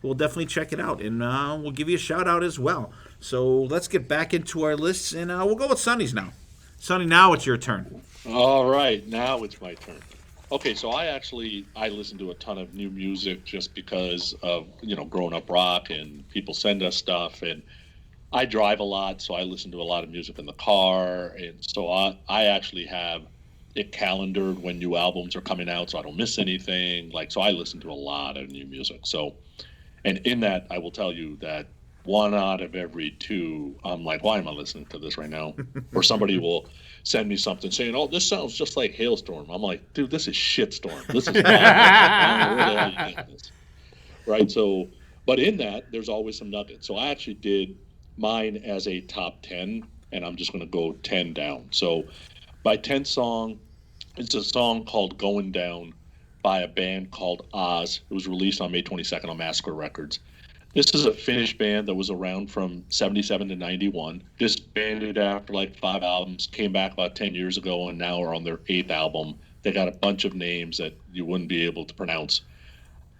C: we'll definitely check it out, and we'll give you a shout out as well. So let's get back into our lists, and we'll go with Sonny's now. Sonny, now it's your turn.
F: All right, now it's my turn. Okay, so I listen to a ton of new music just because of, growing up rock, and people send us stuff, and I drive a lot, so I listen to a lot of music in the car, and so I actually have it calendared when new albums are coming out, so I don't miss anything. So I listen to a lot of new music. So, and in that, I will tell you that 1 out of every 2, I'm like, why am I listening to this right now? Or somebody will send me something saying, "Oh, this sounds just like Hailstorm." I'm like, dude, this is Shitstorm. This is bad. I don't know where the hell you get this. Right? So, but in that, there's always some nuggets. So I actually did mine as a top 10, and I'm just going to go 10 down. So my 10th song, it's a song called "Going Down" by a band called Oz. It was released on May 22nd on Massacre Records. This is a Finnish band that was around from 77 to 91. Disbanded after 5 albums, came back about 10 years ago, and now are on their 8th album. They got a bunch of names that you wouldn't be able to pronounce.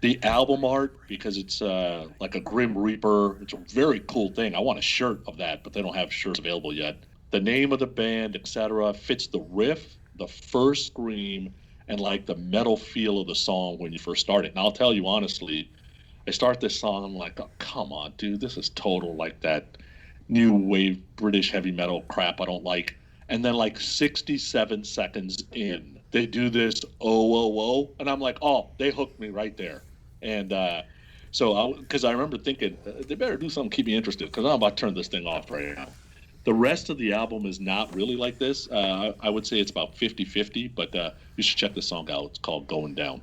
F: The album art, because it's like a Grim Reaper, it's a very cool thing. I want a shirt of that, but they don't have shirts available yet. The name of the band, etc., fits the riff, the first scream, and like the metal feel of the song when you first start it. And I'll tell you honestly, I start this song, I'm like, oh, come on, dude, this is total like that new wave British heavy metal crap I don't like. And then like 67 seconds in, they do this and I'm like, oh, they hooked me right there. And because I remember thinking, they better do something to keep me interested, because I'm about to turn this thing off right now. The rest of the album is not really like this. I would say it's about 50-50, but you should check this song out. It's called Going Down.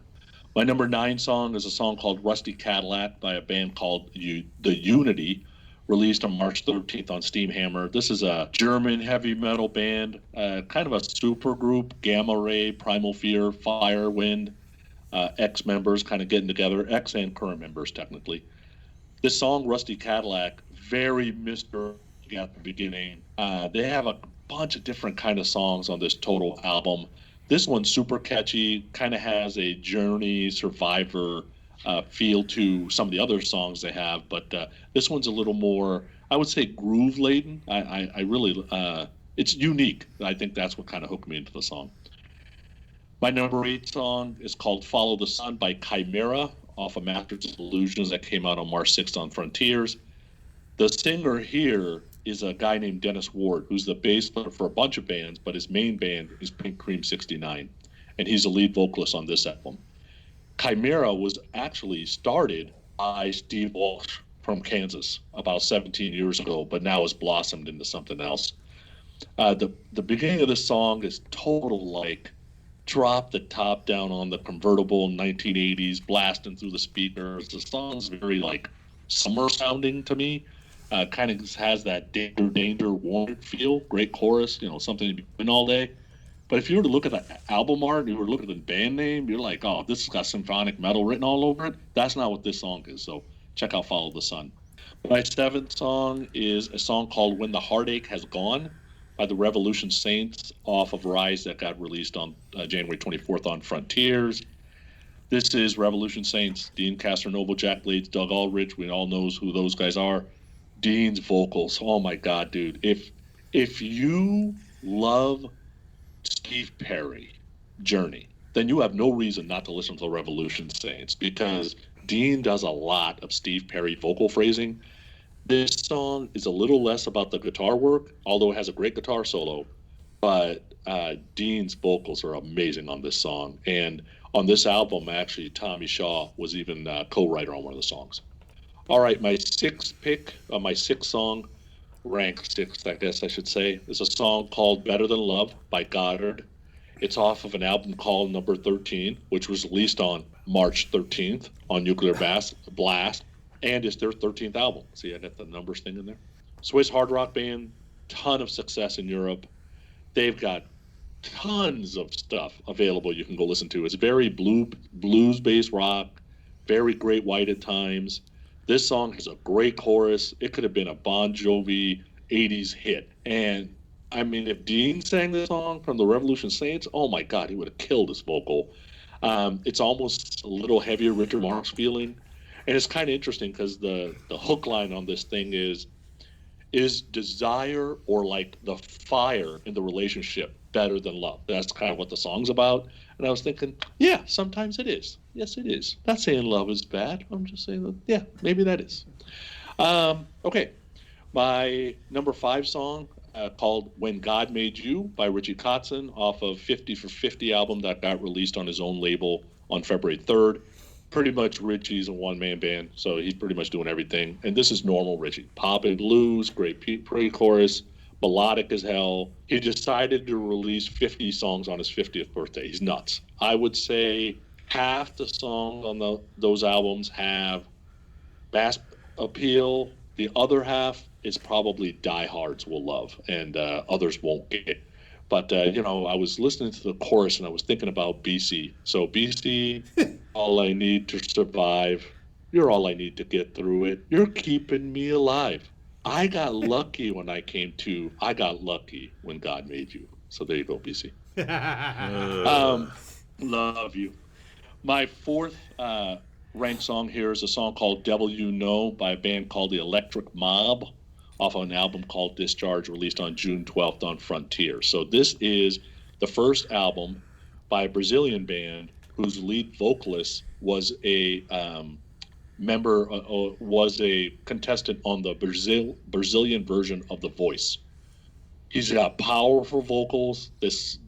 F: My number 9 song is a song called Rusty Cadillac by a band called The Unity, released on March 13th on Steamhammer. This is a German heavy metal band, kind of a super group, Gamma Ray, Primal Fear, Firewind, ex-members kind of getting together, ex and current members technically. This song, Rusty Cadillac, very Mr. at the beginning. They have a bunch of different kind of songs on this total album. This one's super catchy, kind of has a Journey, Survivor feel to some of the other songs they have, but this one's a little more, I would say, groove laden. I really, it's unique. I think that's what kind of hooked me into the song. My number 8 song is called Follow the Sun by Chimera, off of Masters of Illusions, that came out on March 6th on Frontiers. The singer here is a guy named Dennis Ward, who's the bass player for a bunch of bands, but his main band is Pink Cream 69, and he's the lead vocalist on this album. Chimera was actually started by Steve Walsh from Kansas about 17 years ago, but now has blossomed into something else. The beginning of this song is total, like, drop the top down on the convertible 1980s, blasting through the speakers. The song's very, like, summer sounding to me. Kind of has that danger, danger, wanted feel. Great chorus, something to be doing all day. But if you were to look at the album art and you were to look at the band name, you're like, oh, this has got symphonic metal written all over it. That's not what this song is. So check out Follow the Sun. My 7th song is a song called When the Heartache Has Gone by the Revolution Saints, off of Rise, that got released on January 24th on Frontiers. This is Revolution Saints, Dean Castronovo, Jack Blades, Doug Aldrich. We all knows who those guys are. Dean's vocals, oh my God, dude. If you love Steve Perry, Journey, then you have no reason not to listen to the Revolution Saints, because Dean does a lot of Steve Perry vocal phrasing. This song is a little less about the guitar work, although it has a great guitar solo, but Dean's vocals are amazing on this song. And on this album, actually, Tommy Shaw was even co-writer on one of the songs. All right, my 6th song, rank 6, I guess I should say, is a song called Better Than Love by Goddard. It's off of an album called Number 13, which was released on March 13th on Nuclear Blast, and it's their 13th album. See, I got the numbers thing in there. Swiss hard rock band, ton of success in Europe. They've got tons of stuff available you can go listen to. It's very blues-based rock, very Great White at times. This song has a great chorus. It could have been a Bon Jovi 80s hit. And, I mean, if Dean sang this song from the Revolution Saints, oh my God, he would have killed his vocal. It's almost a little heavier Richard Marx feeling. And it's kind of interesting because the hook line on this thing is desire, or like the fire in the relationship, better than love? That's kind of what the song's about. And I was thinking, yeah, sometimes it is. Yes, it is. Not saying love is bad. I'm just saying that, yeah, maybe that is. Okay. My number 5 song, called When God Made You by Ritchie Kotzen, off of 50 for 50 album that got released on his own label on February 3rd. Pretty much Ritchie's a one-man band, so he's pretty much doing everything. And this is normal Ritchie. Pop and blues, great pre-chorus, melodic as hell. He decided to release 50 songs on his 50th birthday. He's nuts. I would say half the songs on those albums have mass appeal. The other half is probably diehards will love, and others won't get. But, I was listening to the chorus and I was thinking about BC. So BC, all I need to survive. You're all I need to get through it. You're keeping me alive. I got lucky when I came to. I got lucky when God made you. So there you go, BC. Love you. My 4th ranked song here is a song called Devil You Know by a band called the Electric Mob, off of an album called Discharge, released on June 12th on Frontier. So this is the first album by a Brazilian band whose lead vocalist was a was a contestant on the Brazilian version of The Voice. He's got powerful vocals. This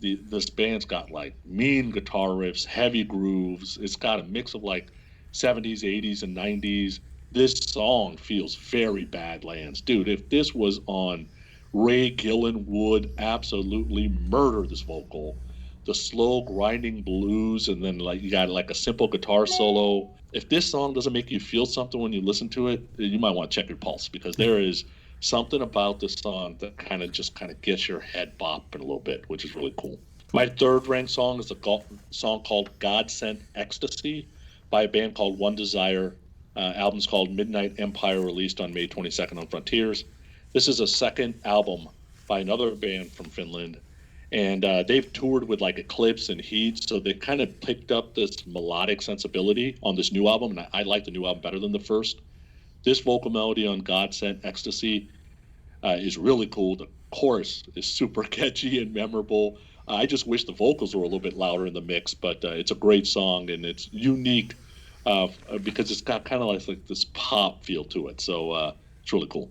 F: band's got like mean guitar riffs, heavy grooves. It's got a mix of like 70s, 80s, and 90s. This song feels very Badlands. Dude, if this was on, Ray Gillen would absolutely murder this vocal. The slow grinding blues, and then like you got like a simple guitar solo. If this song doesn't make you feel something when you listen to it, you might want to check your pulse, because there is something about this song that kind of gets your head bopping a little bit, which is really cool. My third ranked song is a song called God Sent Ecstasy by a band called One Desire. Album's called Midnight Empire, released on May 22nd on Frontiers. This is a second album by another band from Finland, and they've toured with like Eclipse and Heat, so they kind of picked up this melodic sensibility on this new album, and I like the new album better than the first. This vocal melody on God Sent Ecstasy is really cool. The chorus is super catchy and memorable. I just wish the vocals were a little bit louder in the mix, but it's a great song, and it's unique because it's got kind of like this pop feel to it. So it's really cool.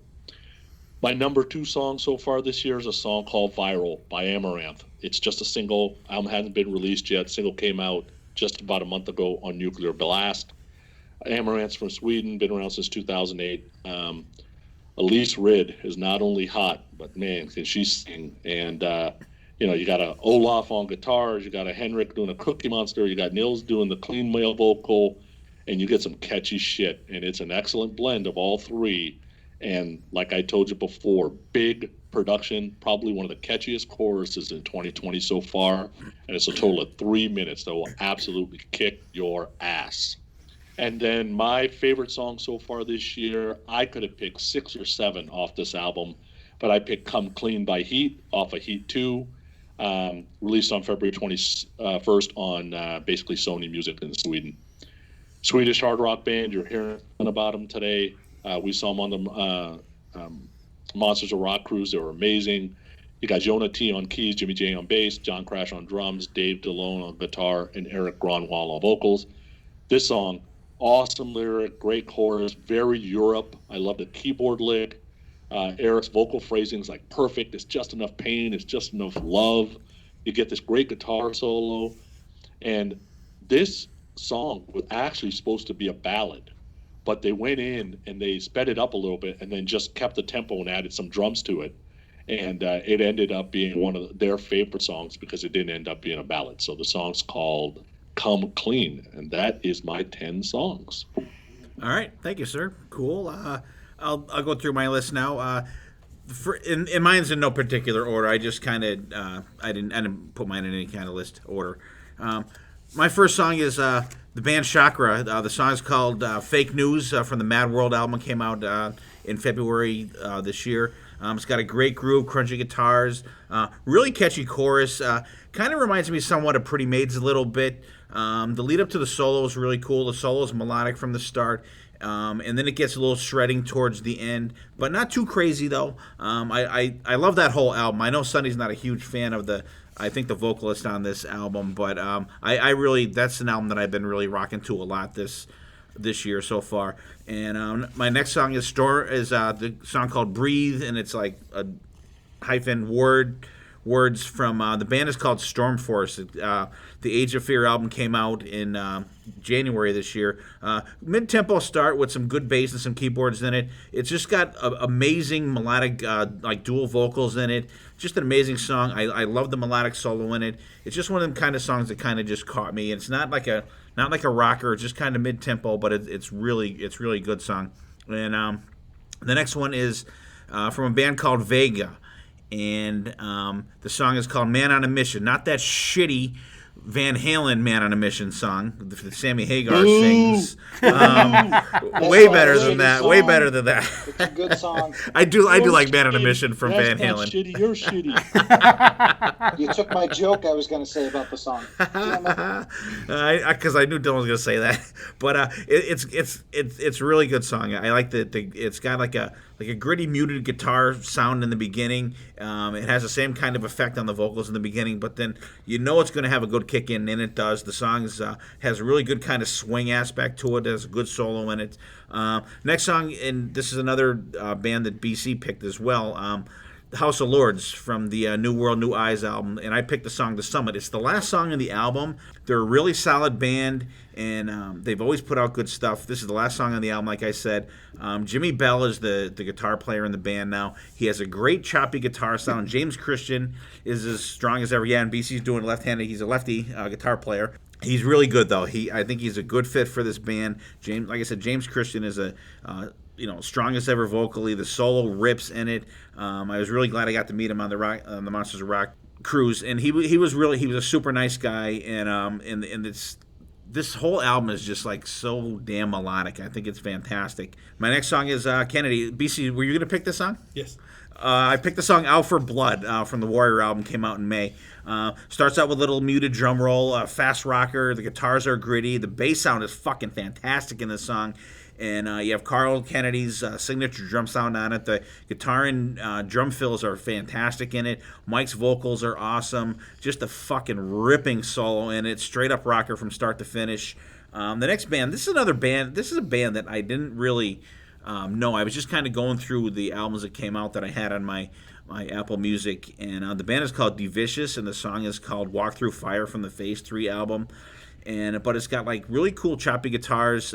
F: My number 2 song so far this year is a song called Viral by Amaranth. It's just a single. Album hasn't been released yet. Single came out just about a month ago on Nuclear Blast. Amaranth's from Sweden, been around since 2008. Elise Rid is not only hot, but man, can she sing. And, you got a Olaf on guitars, you got a Henrik doing a Cookie Monster, you got Nils doing the clean male vocal, and you get some catchy shit. And it's an excellent blend of all three. And like I told you before, big production, probably one of the catchiest choruses in 2020 so far. And it's a total of 3 minutes that will absolutely kick your ass. And then my favorite song so far this year, I could have picked 6 or 7 off this album, but I picked Come Clean by Heat off of Heat 2, released on February 21st on basically Sony Music in Sweden. Swedish hard rock band, you're hearing about them today. We saw them on the Monsters of Rock cruise. They were amazing. You got Jonah T on keys, Jimmy J on bass, John Crash on drums, Dave DeLone on guitar, and Eric Gronwall on vocals. This song, awesome lyric, great chorus, very Europe. I love the keyboard lick. Eric's vocal phrasing is like perfect. It's just enough pain. It's just enough love. You get this great guitar solo. And this song was actually supposed to be a ballad, but they went in and they sped it up a little bit and then just kept the tempo and added some drums to it. And it ended up being one of their favorite songs because it didn't end up being a ballad. So the song's called Come Clean, and that is my 10 songs.
C: All right, thank you, sir. Cool. I'll go through my list now. And mine's in no particular order. I just kind of I didn't put mine in any kind of list order. My first song is the band Chakra. The song is called Fake News from the Mad World album. Came out in February this year. It's got a great groove, crunchy guitars, really catchy chorus. Kind of reminds me somewhat of Pretty Maids a little bit. The lead up to the solo is really cool. The solo is melodic from the start, and then it gets a little shredding towards the end, but not too crazy though. I love that whole album. I know Sonny's not a huge fan of the vocalist on this album, but I really, that's an album that I've been really rocking to a lot this year so far. And my next song is the song called Breathe, and it's like a hyphen words from the band is called Storm Force. The Age of Fear album came out in January this year. Mid-tempo start with some good bass and some keyboards in it. It's just got amazing melodic like dual vocals in it. Just an amazing song. I love the melodic solo in it. It's just one of them kind of songs that kind of just caught me. It's not like a rocker. It's just kind of mid-tempo, but it's really a good song. And the next one is from a band called Vega. And the song is called Man on a Mission. Not that shitty Van Halen Man on a Mission song that Sammy Hagar sings. Way better than that. Way better than that.
E: It's a good song.
C: I do like Man on a Mission from
F: That's
C: Van
F: not
C: Halen.
F: shitty. You're shitty.
E: You took my joke I was going to say about the song. Damn it.
C: Because I knew Dylan was gonna say that, but it's a really good song. I like it's got like a gritty muted guitar sound in the beginning. It has the same kind of effect on the vocals in the beginning, but then you know it's gonna have a good kick in, and it does. The song has a really good kind of swing aspect to it. There's a good solo in it. Next song, and this is another band that BC picked as well. House of Lords from the New World, New Eyes album, and I picked the song The Summit. It's the last song in the album. They're a really solid band, and they've always put out good stuff. This is the last song on the album, like I said. Jimmy Bell is the guitar player in the band now. He has a great choppy guitar sound. James Christian is as strong as ever. Yeah, and BC's doing left-handed. He's a lefty guitar player. He's really good, though. I think he's a good fit for this band. James, like I said, James Christian is a strong as ever vocally. The solo rips in it. I was really glad I got to meet him on the Monsters of Rock cruise, and he was a super nice guy. And this whole album is just like so damn melodic. I think it's fantastic. My next song is Kennedy. BC, were you gonna pick this song?
D: Yes.
C: I picked the song Out for Blood from the Warrior album, came out in May. Starts out with a little muted drum roll, fast rocker. The guitars are gritty. The bass sound is fucking fantastic in this song. And you have Carl Kennedy's signature drum sound on it. The guitar and drum fills are fantastic in it. Mike's vocals are awesome. Just a fucking ripping solo in it. Straight up rocker from start to finish. The next band, this is another band. This is a band that I didn't really know. I was just kind of going through the albums that came out that I had on my Apple Music. And the band is called Devicious, and the song is called Walk Through Fire from the Phase 3 album. But it's got like really cool choppy guitars,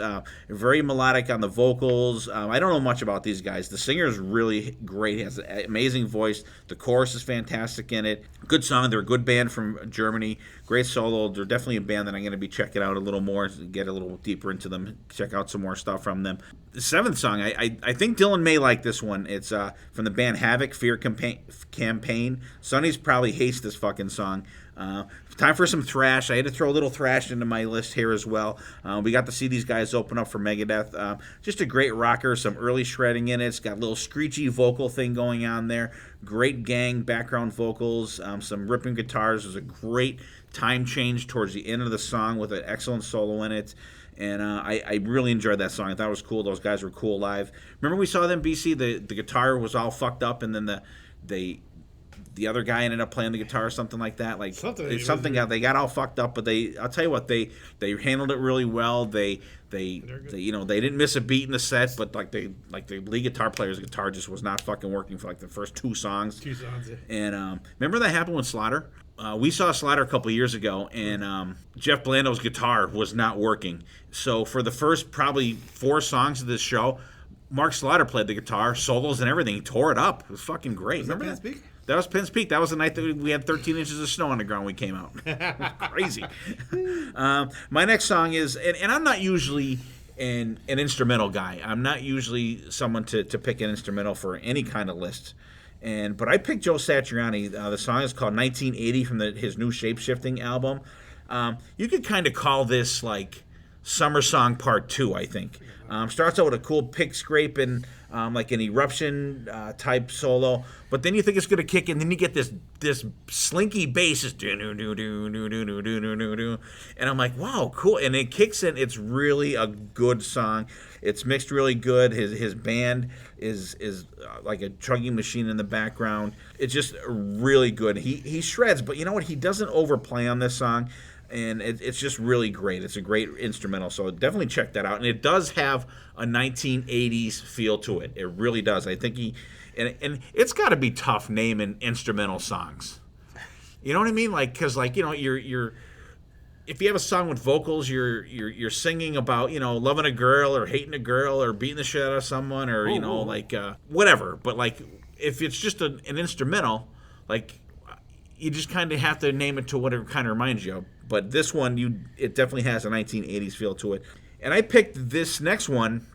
C: very melodic on the vocals. I don't know much about these guys. The singer is really great. He has an amazing voice. The chorus is fantastic in it. Good song. They're a good band from Germany. Great solo. They're definitely a band that I'm going to be checking out a little more, get a little deeper into them, check out some more stuff from them. The seventh song, I think Dylan may like this one. It's from the band Havoc, Fear Campaign. Sonny's probably hates this fucking song. Time for some thrash. I had to throw a little thrash into my list here as well. We got to see these guys open up for Megadeth. Just a great rocker, some early shredding in it. It's got a little screechy vocal thing going on there. Great gang background vocals, some ripping guitars. There's a great time change towards the end of the song with an excellent solo in it. And I really enjoyed that song. I thought it was cool. Those guys were cool live. Remember we saw them, BC? The guitar was all fucked up, and then the other guy ended up playing the guitar or something like that. Like they got all fucked up, but I'll tell you what, they handled it really well. They didn't miss a beat in the set, but the lead guitar player's guitar just was not fucking working for like the first two songs.
D: Yeah.
C: And remember that happened with Slaughter? We saw Slaughter a couple years ago, and Jeff Blando's guitar was not working. So for the first probably 4 songs of this show, Mark Slaughter played the guitar, solos and everything. He tore it up. It was fucking great. Remember that? That was Penn's Peak. That was the night that we had 13 inches of snow on the ground when we came out. It was crazy. My next song is, and I'm not usually an instrumental guy. I'm not usually someone to pick an instrumental for any kind of list. But I picked Joe Satriani. The song is called 1980 from his new Shape-Shifting album. You could kind of call this like Summer Song Part 2, I think. Starts out with a cool pick scrape and like an eruption type solo, but then you think it's going to kick in, and then you get this slinky bass, and I'm like, wow, cool, and it kicks in. It's really a good song. It's mixed really good. His band is like a chugging machine in the background. It's just really good. He shreds, but you know what? He doesn't overplay on this song. And it's just really great. It's a great instrumental, so definitely check that out. And it does have a 1980s feel to it. It really does. I think and it's got to be tough naming instrumental songs. You know what I mean? Like, because you're if you have a song with vocals, you're singing about loving a girl or hating a girl or beating the shit out of someone or whatever. But like if it's just an instrumental, like you just kind of have to name it to what it kind of reminds you of. But this one, it definitely has a 1980s feel to it. And I picked this next one.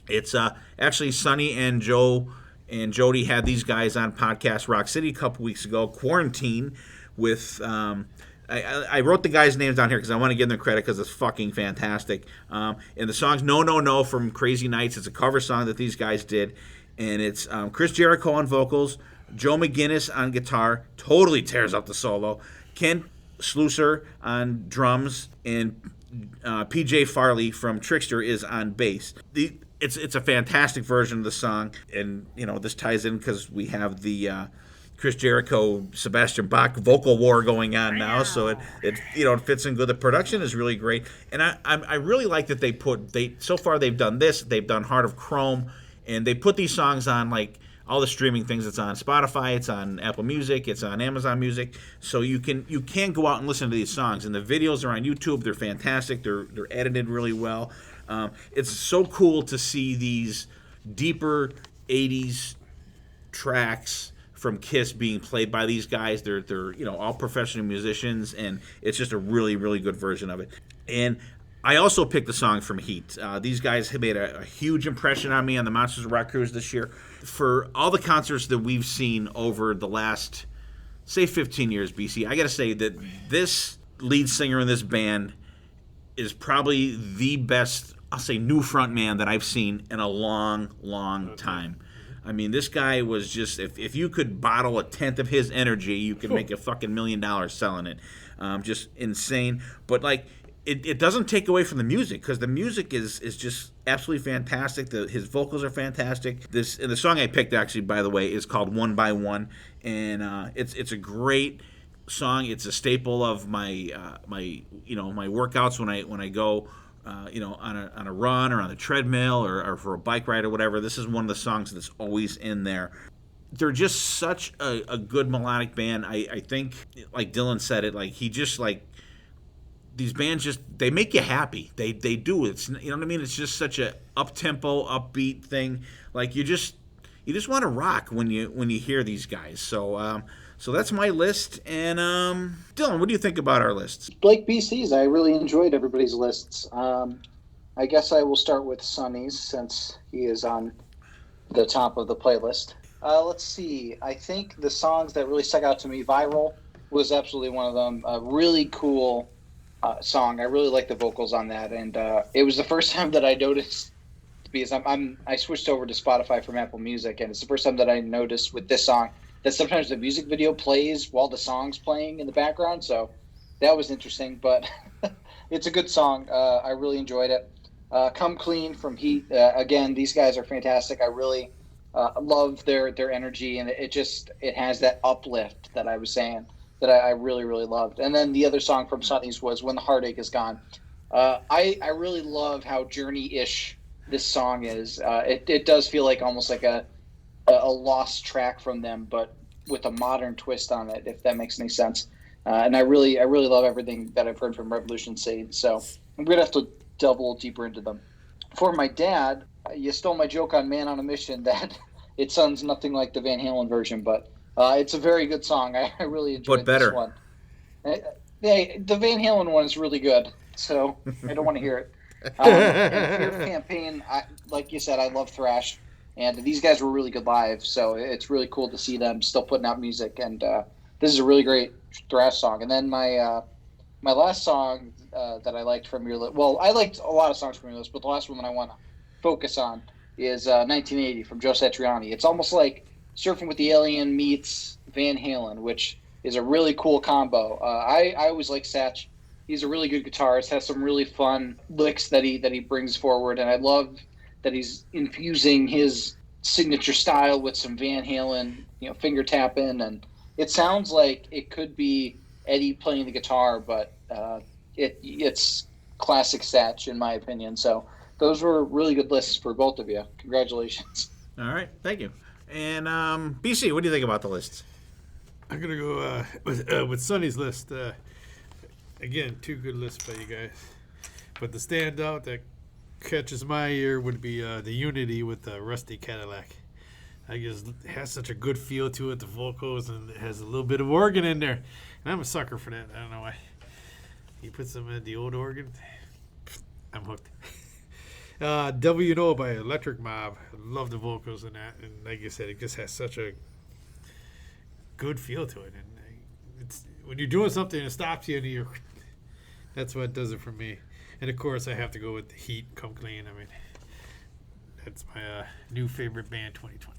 C: It's actually Sonny and Joe and Jody had these guys on podcast Rock City a couple weeks ago. Quarantine with I wrote the guys' names down here because I want to give them credit because it's fucking fantastic. And the song's No No No from Crazy Nights. It's a cover song that these guys did. And it's Chris Jericho on vocals, Joe McGinnis on guitar, totally tears up the solo, Ken Slusser on drums, and PJ Farley from Trickster is on bass. It's a fantastic version of the song, and this ties in because we have the Chris Jericho Sebastian Bach vocal war going on now, so it fits in good. The production is really great, and I really like that so far they've done this, they've done Heart of Chrome, and they put these songs on like all the streaming things. It's on Spotify, it's on Apple Music, it's on Amazon Music, so you can go out and listen to these songs. And the videos are on YouTube. They're fantastic. They're edited really well. It's so cool to see these deeper 80s tracks from Kiss being played by these guys. They're all professional musicians, and it's just a really, really good version of it. And I also picked the song from Heat. These guys have made a huge impression on me on the Monsters of Rock cruise this year. For all the concerts that we've seen over the last, say, 15 years, BC, I got to say that this lead singer in this band is probably the best, I'll say, new frontman that I've seen in a long, long time. I mean, this guy was just, if you could bottle a tenth of his energy, you could make a fucking $1 million selling it. Just insane. But, like, it doesn't take away from the music, because the music is just absolutely fantastic. His vocals are fantastic. And the song I picked, actually, by the way, is called One by One, and it's a great song. It's a staple of my my workouts when I go on a run or on the treadmill or for a bike ride or whatever. This is one of the songs that's always in there. They're just such a good melodic band. I think, like Dylan said it, like he just like. These bands they make you happy. They do. It's what I mean. It's just such a up tempo, upbeat thing. Like you just want to rock when you hear these guys. So that's my list. And Dylan, what do you think about our lists?
E: Blake BC's. I really enjoyed everybody's lists. I guess I will start with Sonny's since he is on the top of the playlist. Let's see. I think the songs that really stuck out to me, Viral was absolutely one of them. A really cool song. I really like the vocals on that, and it was the first time that I noticed, because I switched over to Spotify from Apple Music, and it's the first time that I noticed with this song that sometimes the music video plays while the song's playing in the background. So that was interesting, but it's a good song. I really enjoyed it. Come Clean from Heat. Again, these guys are fantastic. I really love their energy, and it has that uplift that I was saying that I really, really loved. And then the other song from Sonny's was When the Heartache Is Gone. I really love how Journey-ish this song is. It does feel like almost like a lost track from them, but with a modern twist on it, if that makes any sense. And I really love everything that I've heard from Revolution Sage. So I'm going to have to delve a little deeper into them. For my dad, you stole my joke on Man on a Mission that it sounds nothing like the Van Halen version, but it's a very good song. I really enjoyed this one. The Van Halen one is really good, so I don't want to hear it. And Fear Campaign, like you said, I love thrash, and these guys were really good live, so it's really cool to see them still putting out music, and this is a really great thrash song. And then my last song that I liked from your list, well, I liked a lot of songs from your list, but the last one that I want to focus on is 1980 from Joe Satriani. It's almost like Surfing with the Alien meets Van Halen, which is a really cool combo. I always like Satch. He's a really good guitarist, has some really fun licks that he brings forward, and I love that he's infusing his signature style with some Van Halen, finger tapping, and it sounds like it could be Eddie playing the guitar, but it's classic Satch in my opinion. So those were really good lists for both of you. Congratulations.
C: All right, thank you. And BC, what do you think about the lists?
D: I'm gonna go with Sonny's list. Again, two good lists by you guys, but the standout that catches my ear would be the Unity with the Rusty Cadillac. I guess it has such a good feel to it, the vocals, and it has a little bit of organ in there. And I'm a sucker for that. I don't know why. You put some in the old organ, I'm hooked. W&O by Electric Mob. Love the vocals in that, and like I said, it just has such a good feel to it, and when you're doing something and it stops you, and you're, that's what does it for me. And of course, I have to go with the Heat. Come Clean. I mean, that's my new favorite band 2020.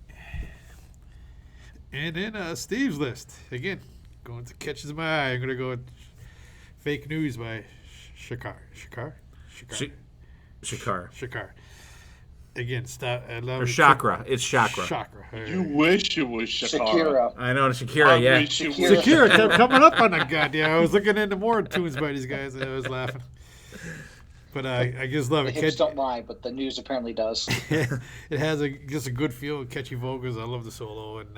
D: And then Steve's list again, going to catches my eye. I'm gonna go with Fake News by Shakar. Again, I love
C: Or
D: it.
C: Chakra. It's Chakra.
D: Chakra.
F: You wish it was Shakira.
E: Shakira.
C: I know, Shakira, yeah.
F: wish it was
D: Shakira kept coming up on that goddamn. I was looking into more tunes by these guys, and I was laughing. But I just love
E: The
D: it.
E: hips don't lie, but the news apparently does.
D: It has just a good feel, catchy vocals. I love the solo, and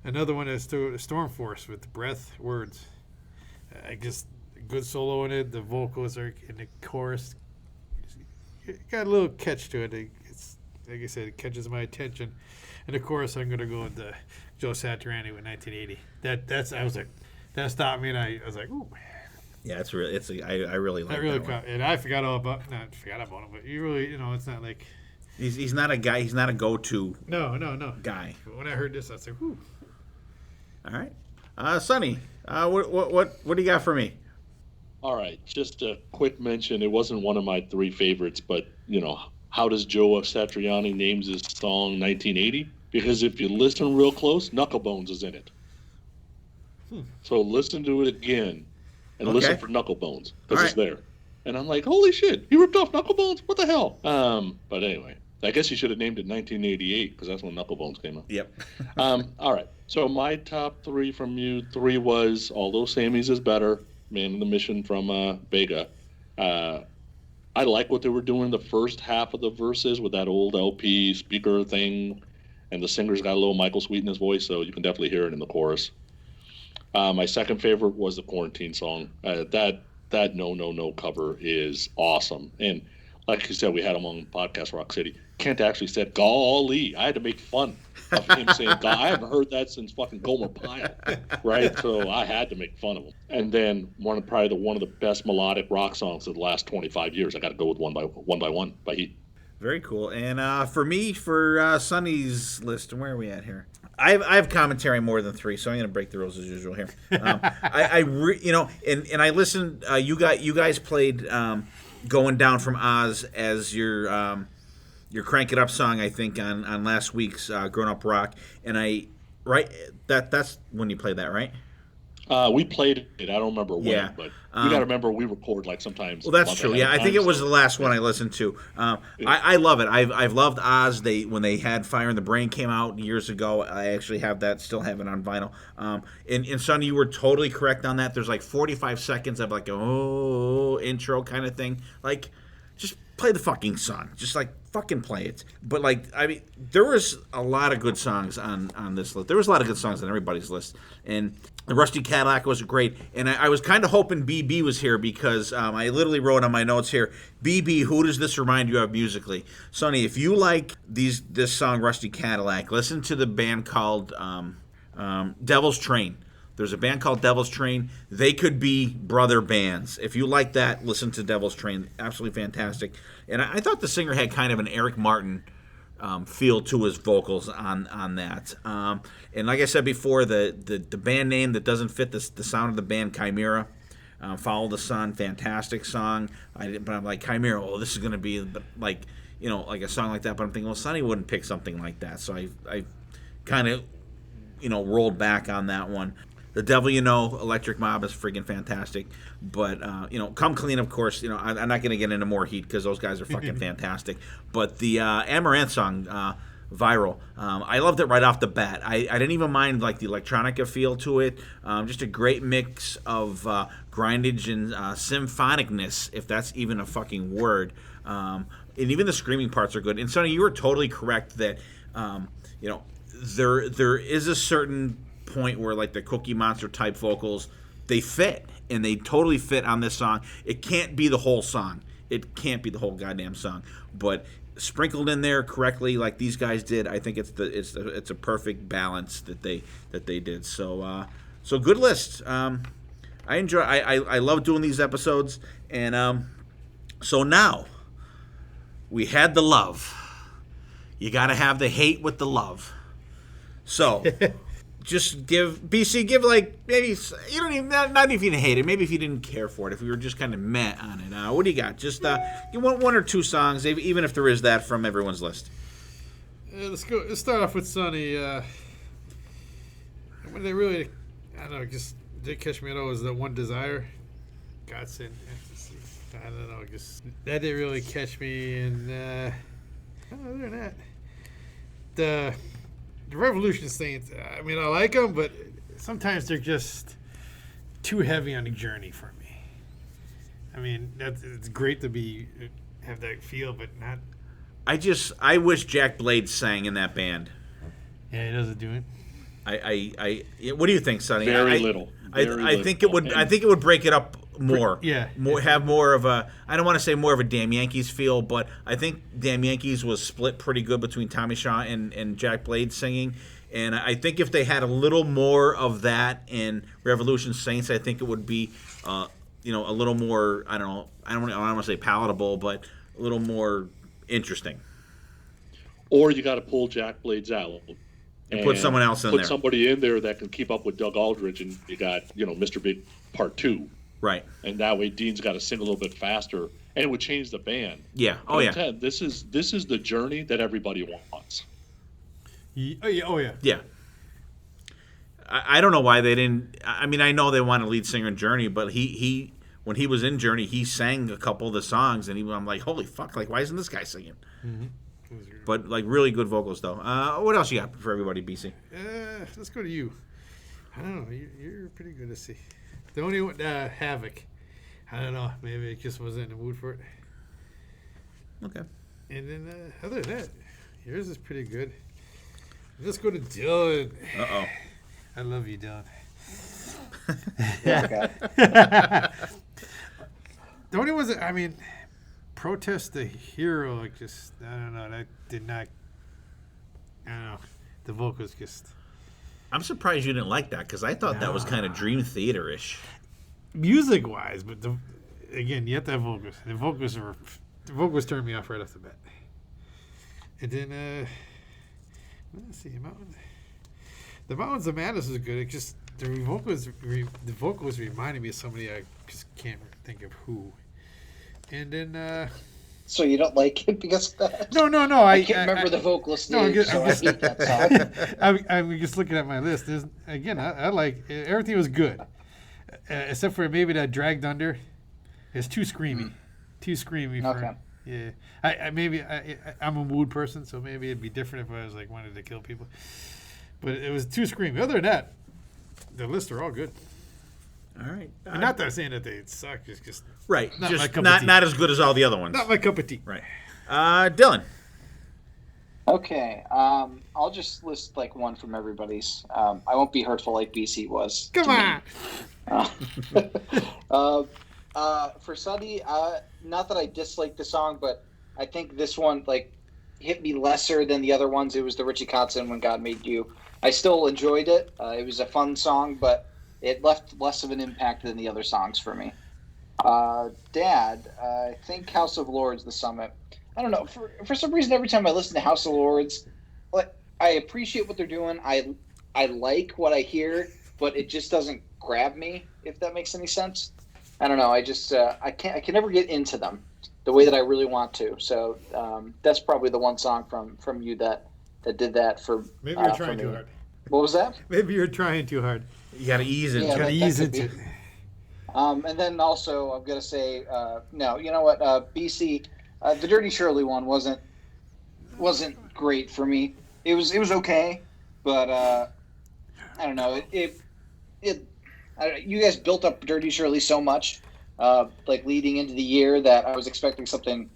D: another one is Storm Force with Breath Words. I guess good solo in it. The vocals are in the chorus. It got a little catch to it. It's like I said, it catches my attention. And of course, I'm gonna go with the Joe Satriani with 1980. That stopped me, and I was like, ooh.
C: Yeah, I really like that one.
D: And I forgot all about him, but you really, it's not like.
C: He's not a guy. He's not a go-to
D: No.
C: guy.
D: But when I heard this, I was like, whoo.
C: All right, Sonny, what do you got for me?
F: All right, just a quick mention. It wasn't one of my three favorites, but, how does Joe Satriani names his song 1980? Because if you listen real close, Knucklebones is in it. So listen to it again and listen for Knucklebones, because it's there. And I'm like, holy shit, he ripped off Knucklebones? What the hell? But anyway, I guess you should have named it 1988, because that's when Knucklebones came out.
C: Yep.
F: All right, so my top three from you, three was Although Sammy's is Better, Man in the Mission from Vega. I like what they were doing the first half of the verses with that old LP speaker thing, and the singer's got a little Michael Sweet in his voice, so you can definitely hear it in the chorus. My second favorite was the Quarantine song. That No cover is awesome. And like you said, we had him on Podcast Rock City. Kent actually said, golly. I had to make fun of him saying, God. I haven't heard that since fucking Gomer Pyle, right? So I had to make fun of him. And then one of the best melodic rock songs of the last 25 years. I got to go with One by One by Heat.
C: Very cool. And for me, for Sonny's list, where are we at here? I have commentary more than three, so I'm going to break the rules as usual here. And I listened. You guys played "Going Down from Oz" as your Crank It Up song, I think, on last week's Grown Up Rock, and that's when you played that, right?
F: We played it. I don't remember when, but you got to remember we record like sometimes.
C: Well, that's true. Yeah, I think it was the last one I listened to. I love it. I've loved Oz. When they had Fire in the Brain came out years ago, I actually have that. Still have it on vinyl. And Sonny, you were totally correct on that. There's like 45 seconds of like a intro kind of thing. Like, just play the fucking song. Just like fucking play it. But like, I mean, there was a lot of good songs on this list. There was a lot of good songs on everybody's list, and the Rusty Cadillac was great. And I was kind of hoping BB was here because I literally wrote on my notes here, BB, who does this remind you of musically? Sonny, if you like this song Rusty Cadillac, listen to the band called Devil's Train. There's a band called Devil's Train. They could be brother bands. If you like that, listen to Devil's Train. Absolutely fantastic. And I thought the singer had kind of an Eric Martin feel to his vocals on that. And like I said before, the band name that doesn't fit the sound of the band, Chimera. Follow the Sun, fantastic song. But I'm like, Chimera, this is going to be like a song like that. But I'm thinking, well, Sonny wouldn't pick something like that. So I kind of, rolled back on that one. The Devil You Know, Electric Mob is freaking fantastic. But, Come Clean, of course, I'm not going to get into more Heat because those guys are fucking fantastic. But the Amaranth song, Viral, I loved it right off the bat. I didn't even mind, like, the electronica feel to it. Just a great mix of grindage and symphonicness, if that's even a fucking word. And even the screaming parts are good. And, Sonny, you were totally correct that, there is a certain point where like the Cookie Monster type vocals, they fit, and they totally fit on this song. It can't be the whole song. It can't be the whole goddamn song, but sprinkled in there correctly like these guys did, I think it's a perfect balance that they did. So good list. I enjoy. I love doing these episodes, and so now we had the love. You got to have the hate with the love. So just give BC, give like maybe you don't even not if you didn't hate it, maybe if you didn't care for it, if you were just kind of meh on it. What do you got? Just you want one or two songs, even if there is that from everyone's list.
D: Let's go. Let's start off with Sonny. When they really, I don't know, just did catch me at all was that One Desire. Kotzen, Ecstasy. I don't know, just that didn't really catch me. And other than that, the Revolution Saints. I mean, I like them, but sometimes they're just too heavy on the journey for me. I mean, it's great to have that feel, but not.
C: I wish Jack Blade sang in that band.
D: Yeah, he doesn't do it.
C: What do you think, Sonny?
F: Very little.
C: I think it would. I think it would break it up more.
D: Yeah.
C: Have more of a. I don't want to say more of a Damn Yankees feel, but I think Damn Yankees was split pretty good between Tommy Shaw and Jack Blade singing. And I think if they had a little more of that in Revolution Saints, I think it would be, a little more. I don't know. I don't want to say palatable, but a little more interesting.
F: Or you got to pull Jack Blades out.
C: And put someone else in
F: there.
C: Put
F: somebody in there that can keep up with Doug Aldrich, and you got, Mr. Big Part 2.
C: Right.
F: And that way Dean's got to sing a little bit faster, and it would change the band.
C: Yeah. Oh, yeah.
F: Ted, this is the journey that everybody wants.
D: Oh, yeah.
C: Yeah. I don't know why they didn't. I mean, I know they want a lead singer in Journey, but he when he was in Journey, he sang a couple of the songs, and I'm like, holy fuck, like, why isn't this guy singing? Mm-hmm. But, like, really good vocals, though. What else you got for everybody, BC?
D: Let's go to you. I don't know. You're pretty good to see. The only one, Havoc. I don't know. Maybe it just wasn't in the mood for it.
C: Okay.
D: And then, other than that, yours is pretty good. Let's go to Dylan.
C: Uh-oh.
D: I love you, Dylan.
E: Yeah,
D: The only ones that, I mean, Protest the Hero, like, just, I don't know, that did not, I don't know, the vocals just.
C: I'm surprised you didn't like that, because I thought that was kind of Dream Theater-ish.
D: Music-wise, but, again, you have to have vocals. The vocals turned me off right off the bat. And then, let's see, The Mountains of Madness is good. It just, the vocals reminded me of somebody I just can't think of who. And then,
E: so you don't like it because of that?
D: No.
E: I can't remember the vocalist name, so I hate that song.
D: I'm just looking at my list. Again, I like everything was good, except for maybe that Dragged Under. It's too screamy,
E: Okay.
D: Yeah, I'm a mood person, so maybe it'd be different if I was like wanted to kill people. But it was too screamy. Other than that, the lists are all good.
C: All right.
D: And not that I'm saying that they suck. It's just
C: right.
D: Not
C: Just
D: my cup of tea.
C: not as good as all the other ones.
D: Not my cup of tea.
C: Right. Dylan.
E: Okay. I'll just list like one from everybody's. I won't be hurtful like BC was.
D: Come on.
E: For Sonny, not that I dislike the song, but I think this one like hit me lesser than the other ones. It was the Ritchie Kotzen When God Made You. I still enjoyed it. It was a fun song, but it left less of an impact than the other songs for me. Dad, I think House of Lords, The Summit. I don't know. For some reason, every time I listen to House of Lords, like, I appreciate what they're doing. I like what I hear, but it just doesn't grab me, if that makes any sense. I don't know. I just I can never get into them the way that I really want to. So that's probably the one song from you that did that for.
D: Maybe you're trying too hard.
E: What was that?
D: Maybe you're trying too hard.
C: You got to ease into
E: Yeah,
C: it.
E: that
D: Ease
E: could
D: into
E: be.
D: it.
E: And then also, I'm going to say, no, you know what? BC, the Dirty Shirley one wasn't great for me. It was okay, but I don't know. You guys built up Dirty Shirley so much, like leading into the year, that I was expecting something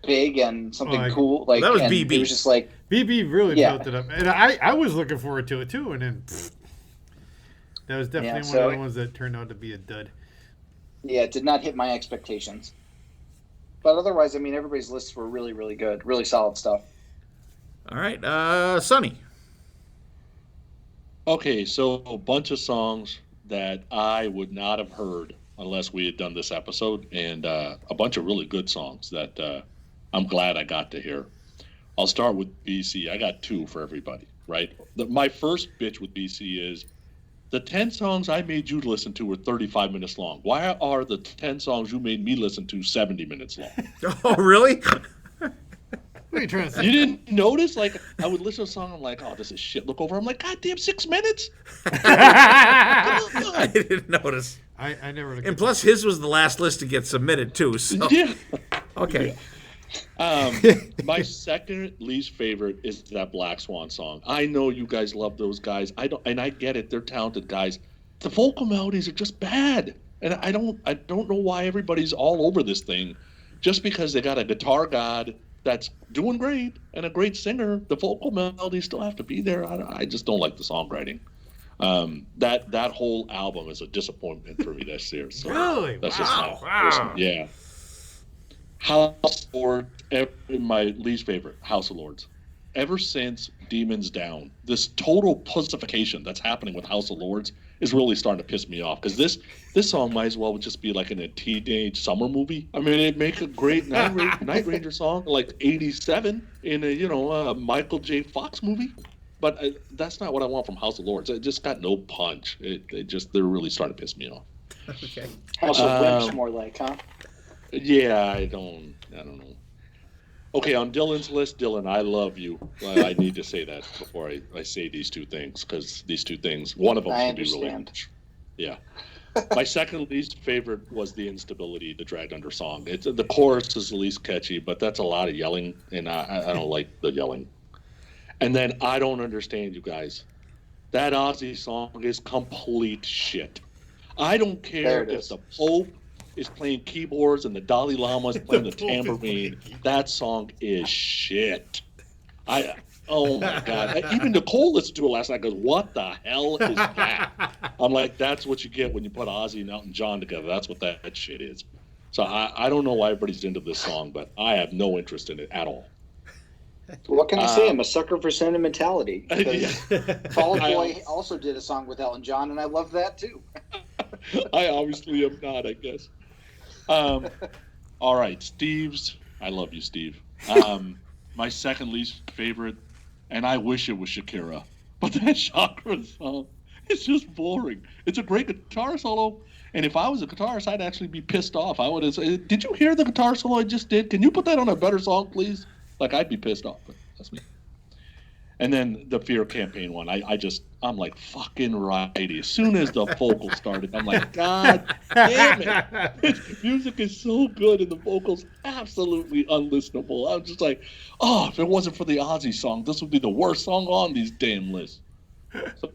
E: big and something cool. Like
C: that was
E: and
C: BB.
E: It was just like
D: BB really
E: Yeah.
D: built it up, and I was looking forward to it too, and then that was definitely one of the ones that turned out to be a dud.
E: Yeah, it did not hit my expectations. But otherwise, I mean, everybody's lists were really, really good, really solid stuff.
C: All right. Sonny.
F: Okay, so a bunch of songs that I would not have heard unless we had done this episode, and a bunch of really good songs that I'm glad I got to hear. I'll start with BC. I got two for everybody. right? My first bitch with BC is the 10 songs I made you listen to were 35 minutes long. Why are the 10 songs you made me listen to 70 minutes long?
C: Oh, really?
D: What are you trying to say?
F: You didn't notice? Like, I would listen to a song, I'm like, oh, this is shit. Look over, I'm like, God damn, 6 minutes?
C: I didn't notice.
D: I never.
C: And plus, his was the last list to get submitted too. So
F: Yeah.
C: okay.
F: My second least favorite is that Black Swan song. I know you guys love those guys. I don't, and I get it. They're talented guys. The vocal melodies are just bad, and I don't know why everybody's all over this thing. Just because they got a guitar god that's doing great and a great singer, the vocal melodies still have to be there. I just don't like the songwriting. That whole album is a disappointment for me this year. So
D: Really?
F: that's
D: Wow.
F: just yeah. House of Lords, my least favorite. House of Lords. Ever since Demons Down, this total pussification that's happening with House of Lords is really starting to piss me off. Because this song might as well just be like in a teenage summer movie. I mean, it'd make a great Night Ranger song, like '87 in a Michael J. Fox movie. But that's not what I want from House of Lords. It just got no punch. They're really starting to piss me off.
C: Okay.
E: House of Wimps, more like, huh?
F: Yeah, I don't know. Okay, on Dylan's list, Dylan, I love you. I need to say that before I say these two things, because these two things, one of them
E: I
F: should be really.
E: understand.
F: Yeah. My second least favorite was the Instability, the Dragged Under song. The chorus is the least catchy, but that's a lot of yelling, and I don't like the yelling. And then I don't understand, you guys. That Ozzy song is complete shit. I don't care if the Pope is playing keyboards and the Dalai Lama is playing the tambourine. That song is shit. Oh my God. Even Nicole listened to it last night and goes, what the hell is that? I'm like, that's what you get when you put Ozzy and Elton John together. That's what that shit is. So I don't know why everybody's into this song, but I have no interest in it at all.
E: What can I say? I'm a sucker for sentimentality.
F: Yeah.
E: Fall Out Boy also did a song with Elton John, and I love that too.
F: I obviously am not, I guess. All right, Steve's. I love you, Steve. My second least favorite, and I wish it was Shakira, but that Chakra song is just boring. It's a great guitar solo, and if I was a guitarist, I'd actually be pissed off. I would have said, did you hear the guitar solo I just did? Can you put that on a better song, please? Like, I'd be pissed off, but that's me. And then the Fear Campaign one, I'm like, fucking righty. As soon as the vocals started, I'm like, God damn it. This music is so good and the vocals absolutely unlistenable. I'm just like, oh, if it wasn't for the Ozzy song, this would be the worst song on these damn lists.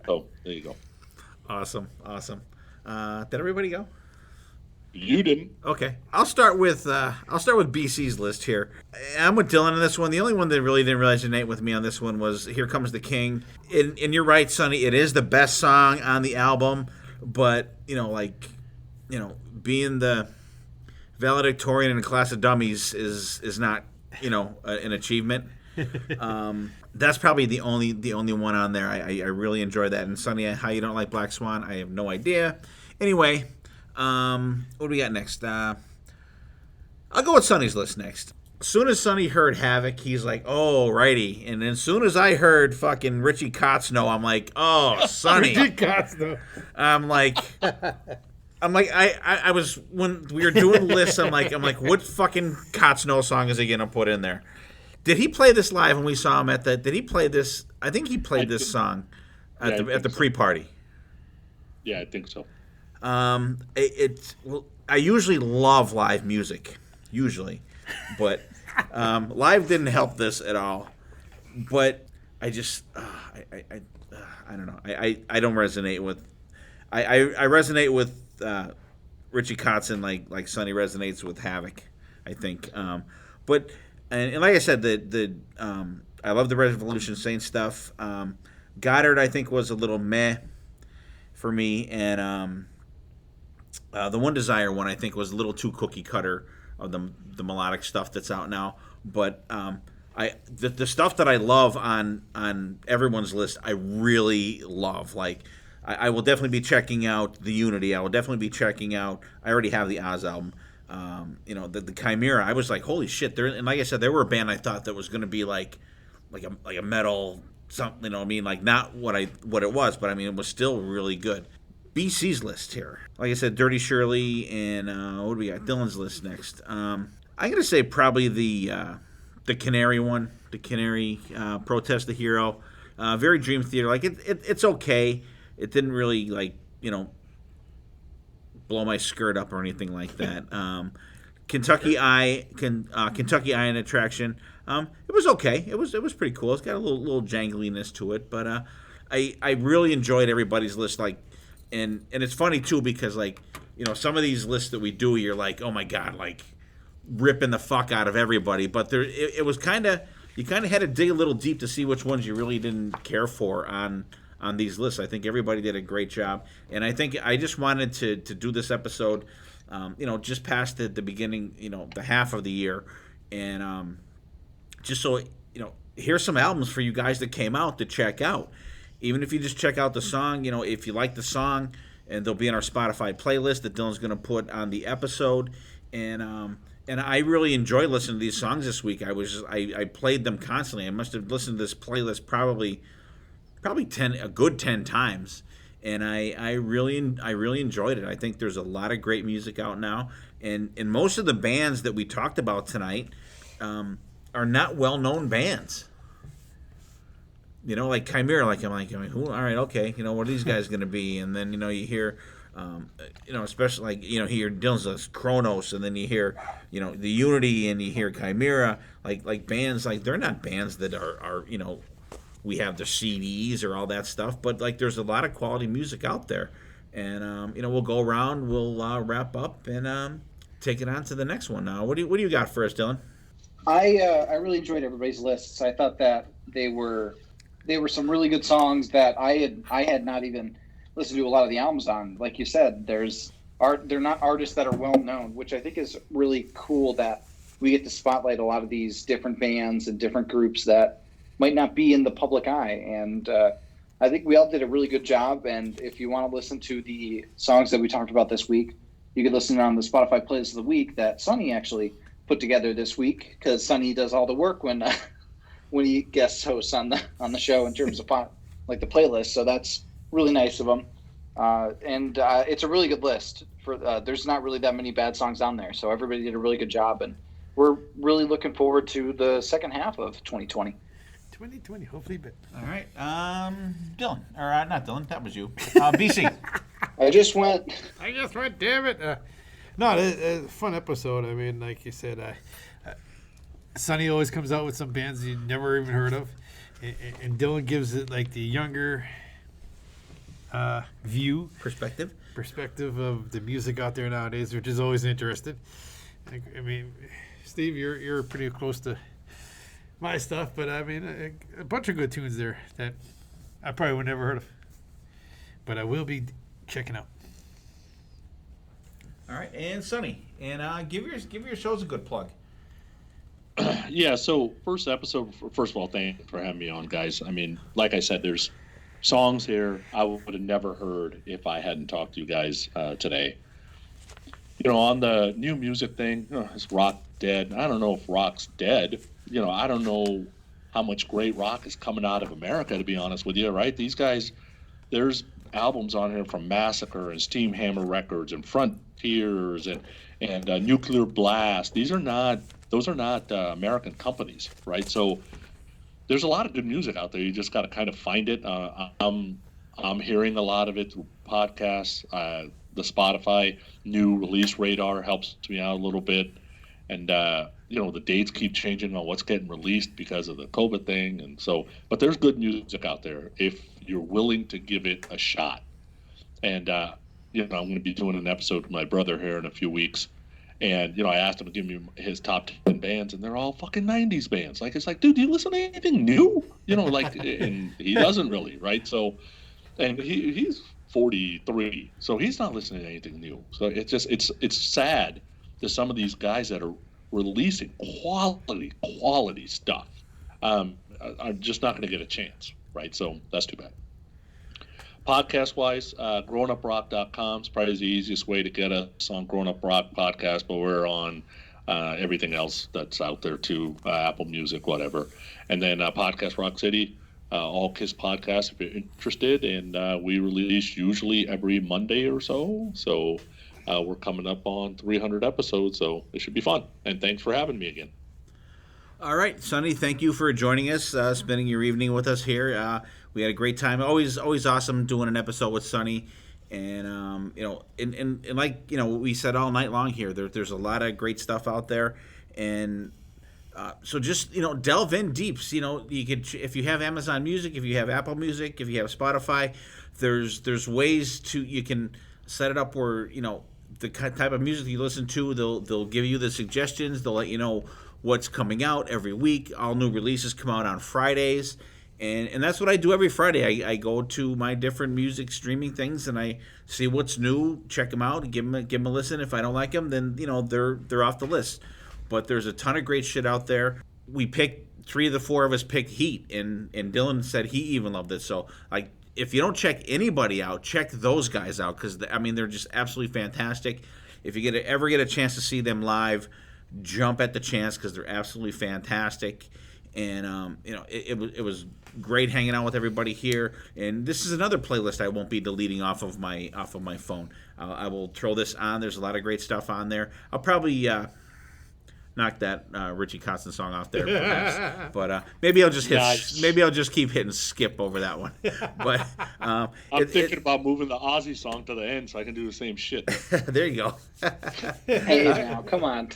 F: So there you go.
C: Awesome. Did everybody go?
F: You didn't.
C: Okay, I'll start with BC's list here. I'm with Dylan on this one. The only one that really didn't resonate with me on this one was "Here Comes the King." And you're right, Sonny. It is the best song on the album, but being the valedictorian in a class of dummies is not an achievement. That's probably the only one on there. I really enjoy that. And Sonny, how you don't like Black Swan? I have no idea. Anyway. What do we got next? I'll go with Sonny's list next. As soon as Sonny heard Havoc, he's like, oh, righty. And then as soon as I heard fucking Ritchie Kotzen, I'm like, oh, Sonny.
D: Ritchie Kotzen.
C: I'm like, I was, when we were doing lists, I'm like, what fucking Kotzen song is he going to put in there? Did he play this live when we saw him did he play this? I think he played this song at the pre-party.
F: Yeah, I think so.
C: I usually love live music, but live didn't help this at all. But I just, I don't know. I don't resonate with. I resonate with Ritchie Kotzen like Sonny resonates with Havoc, I think. But like I said, I love the Revolution Saint stuff. Goddard, I think, was a little meh for me, and the One Desire one, I think, was a little too cookie cutter of the melodic stuff that's out now. But the stuff that I love on everyone's list, I really love. Like, I will definitely be checking out the Unity. I will definitely be checking out. I already have the Oz album. The Chimera. I was like, holy shit! And like I said, they were a band I thought that was going to be like a metal something, you know what I mean? Like, not what it was, but I mean, it was still really good. BC's list here. Like I said, Dirty Shirley, and what do we got? Dylan's list next. I'm going to say probably the Canary one. The Canary, Protest the Hero. Very Dream Theater. Like, it's okay. It didn't really, like, you know, blow my skirt up or anything like that. Kentucky Eye and Attraction. It was okay. It was pretty cool. It's got a little jangliness to it, but I really enjoyed everybody's list. Like, and it's funny too because, like, you know, some of these lists that we do, you're like, oh my god, like ripping the fuck out of everybody. But it was kind of, you kind of had to dig a little deep to see which ones you really didn't care for on these lists. I think everybody did a great job, and I think I just wanted to do this episode, you know, just past the beginning, you know, the half of the year, and just so, you know, here's some albums for you guys that came out to check out. Even if you just check out the song, you know, if you like the song, and they'll be in our Spotify playlist that Dylan's going to put on the episode, and I really enjoyed listening to these songs this week. I played them constantly. I must have listened to this playlist probably a good 10 times, and I really enjoyed it. I think there's a lot of great music out now, and most of the bands that we talked about tonight are not well-known bands. You know, like Chimera, I mean, who? All right, okay. You know, what are these guys going to be? And then, you know, you hear, you know, especially, like, you know, hear Dylan's Kronos, and then you hear, you know, the Unity, and you hear Chimera, like bands, like, they're not bands that are, you know, we have the CDs or all that stuff, but, like, there's a lot of quality music out there. And, you know, we'll go around, we'll wrap up, and take it on to the next one now. What do you got for us, Dylan?
E: I really enjoyed everybody's lists. I thought that they were some really good songs that I had not even listened to a lot of the albums on. Like you said, they're not artists that are well known, which I think is really cool that we get to spotlight a lot of these different bands and different groups that might not be in the public eye. And I think we all did a really good job. And if you want to listen to the songs that we talked about this week, you can listen on the Spotify playlist of the week that Sonny actually put together this week, because Sonny does all the work when he guest hosts on the show in terms of like the playlist. So that's really nice of him. And it's a really good list. There's not really that many bad songs on there, so everybody did a really good job, and we're really looking forward to the second half of 2020.
D: 2020, hopefully. But
C: all right, Dylan, or not Dylan, that was you. BC.
E: I just went.
D: Damn it. No, it's a fun episode. I mean, like you said, Sonny always comes out with some bands you never even heard of, and Dylan gives it like the younger
C: perspective
D: of the music out there nowadays, which is always interesting. I mean, Steve, you're pretty close to my stuff, but I mean, a bunch of good tunes there that I probably would never heard of, but I will be checking out.
C: All right, and Sonny, and give your shows a good plug.
F: Yeah, so first episode, first of all, thanks for having me on, guys. I mean, like I said, there's songs here I would have never heard if I hadn't talked to you guys today. You know, on the new music thing, is rock dead? I don't know if rock's dead. You know, I don't know how much great rock is coming out of America, to be honest with you, right? These guys, there's albums on here from Massacre and Steam Hammer Records and Frontiers and Nuclear Blast. Those are not American companies, right? So there's a lot of good music out there. You just got to kind of find it. I'm hearing a lot of it through podcasts. The Spotify new release radar helps me out a little bit. And, you know, the dates keep changing on what's getting released because of the COVID thing. And so, but there's good music out there if you're willing to give it a shot. And, you know, I'm going to be doing an episode with my brother here in a few weeks. And, you know, I asked him to give me his top 10 bands, and they're all fucking 90s bands. Like, it's like, dude, do you listen to anything new? You know, like, and he doesn't really, right? So, and he's 43, so he's not listening to anything new. So it's just, it's sad that some of these guys that are releasing quality stuff are just not going to get a chance, right? So that's too bad. Podcast-wise, grownuprock.com is probably the easiest way to get us on Grown Up Rock Podcast, but we're on everything else that's out there too, Apple Music, whatever. And then Podcast Rock City, all Kiss podcasts if you're interested. And we release usually every Monday or so. So we're coming up on 300 episodes, so it should be fun. And thanks for having me again.
C: All right, Sonny, thank you for joining us, spending your evening with us here. We had a great time. Always awesome doing an episode with Sonny. And, and like, we said all night long here, there's a lot of great stuff out there. And so just, delve in deep. You could, if you have Amazon Music, if you have Apple Music, if you have Spotify, there's ways you can set it up where, the type of music you listen to, they'll give you the suggestions. They'll let you know what's coming out every week. All new releases come out on Fridays. And that's what I do every Friday. I go to my different music streaming things and I see what's new, check them out, give them a listen. If I don't like them, then they're off the list. But there's a ton of great shit out there. We picked 3 of the 4 of us picked Heat, and Dylan said he even loved it. So if you don't check anybody out, check those guys out because they're just absolutely fantastic. If you ever get a chance to see them live, jump at the chance because they're absolutely fantastic. And it was great hanging out with everybody here. And this is another playlist I won't be deleting off of my phone. I will throw this on. There's a lot of great stuff on there. I'll probably knock that Ritchie Kotzen song off there, perhaps. But maybe I'll just keep hitting skip over that one. But
F: I'm thinking about moving the Ozzy song to the end so I can do the same shit.
C: There you go.
E: Hey, now, come on.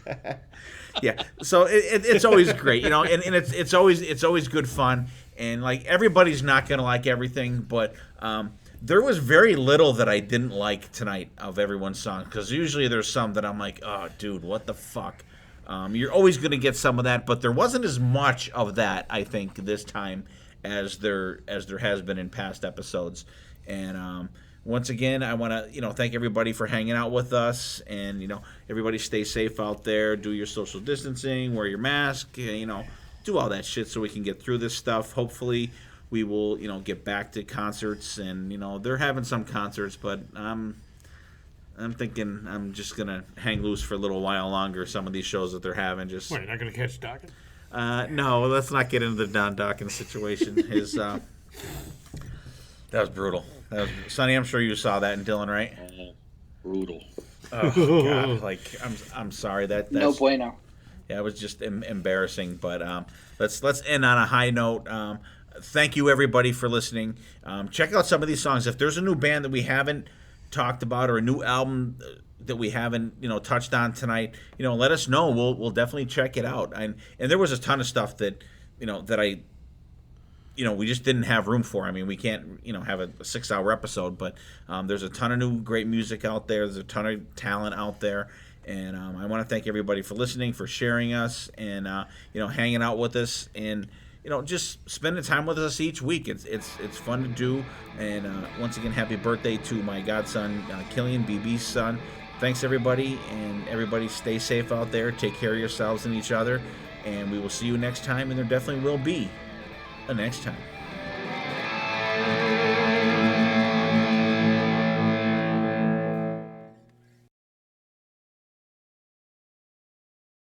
C: Yeah, so it's always great, and it's always good fun, and like everybody's not gonna like everything, but there was very little that I didn't like tonight of everyone's song because usually there's some that I'm like, oh dude, what the fuck. You're always gonna get some of that, but there wasn't as much of that I think this time as there has been in past episodes, and once again, I want to, thank everybody for hanging out with us, and everybody stay safe out there. Do your social distancing, wear your mask, do all that shit so we can get through this stuff. Hopefully, we will, get back to concerts, and they're having some concerts, but I'm thinking I'm just gonna hang loose for a little while longer. Some of these shows that they're having, just
D: Wait, not gonna catch Dawkins?
C: No, let's not get into the Don Dawkins situation. That was brutal. Sonny, I'm sure you saw that in Dylan, right?
F: Brutal.
C: Oh God! I'm sorry that's
E: No bueno.
C: Yeah, it was just embarrassing. But let's end on a high note. Thank you everybody for listening. Check out some of these songs. If there's a new band that we haven't talked about or a new album that we haven't touched on tonight, let us know. We'll definitely check it out. And there was a ton of stuff that that I. We just didn't have room for. We can't, have a 6-hour episode, but there's a ton of new great music out there. There's a ton of talent out there, and I want to thank everybody for listening, for sharing us, and hanging out with us, and just spending time with us each week. It's fun to do, and once again, happy birthday to my godson, Killian, BB's son. Thanks everybody, and everybody stay safe out there. Take care of yourselves and each other, and we will see you next time. And there definitely will be a next time.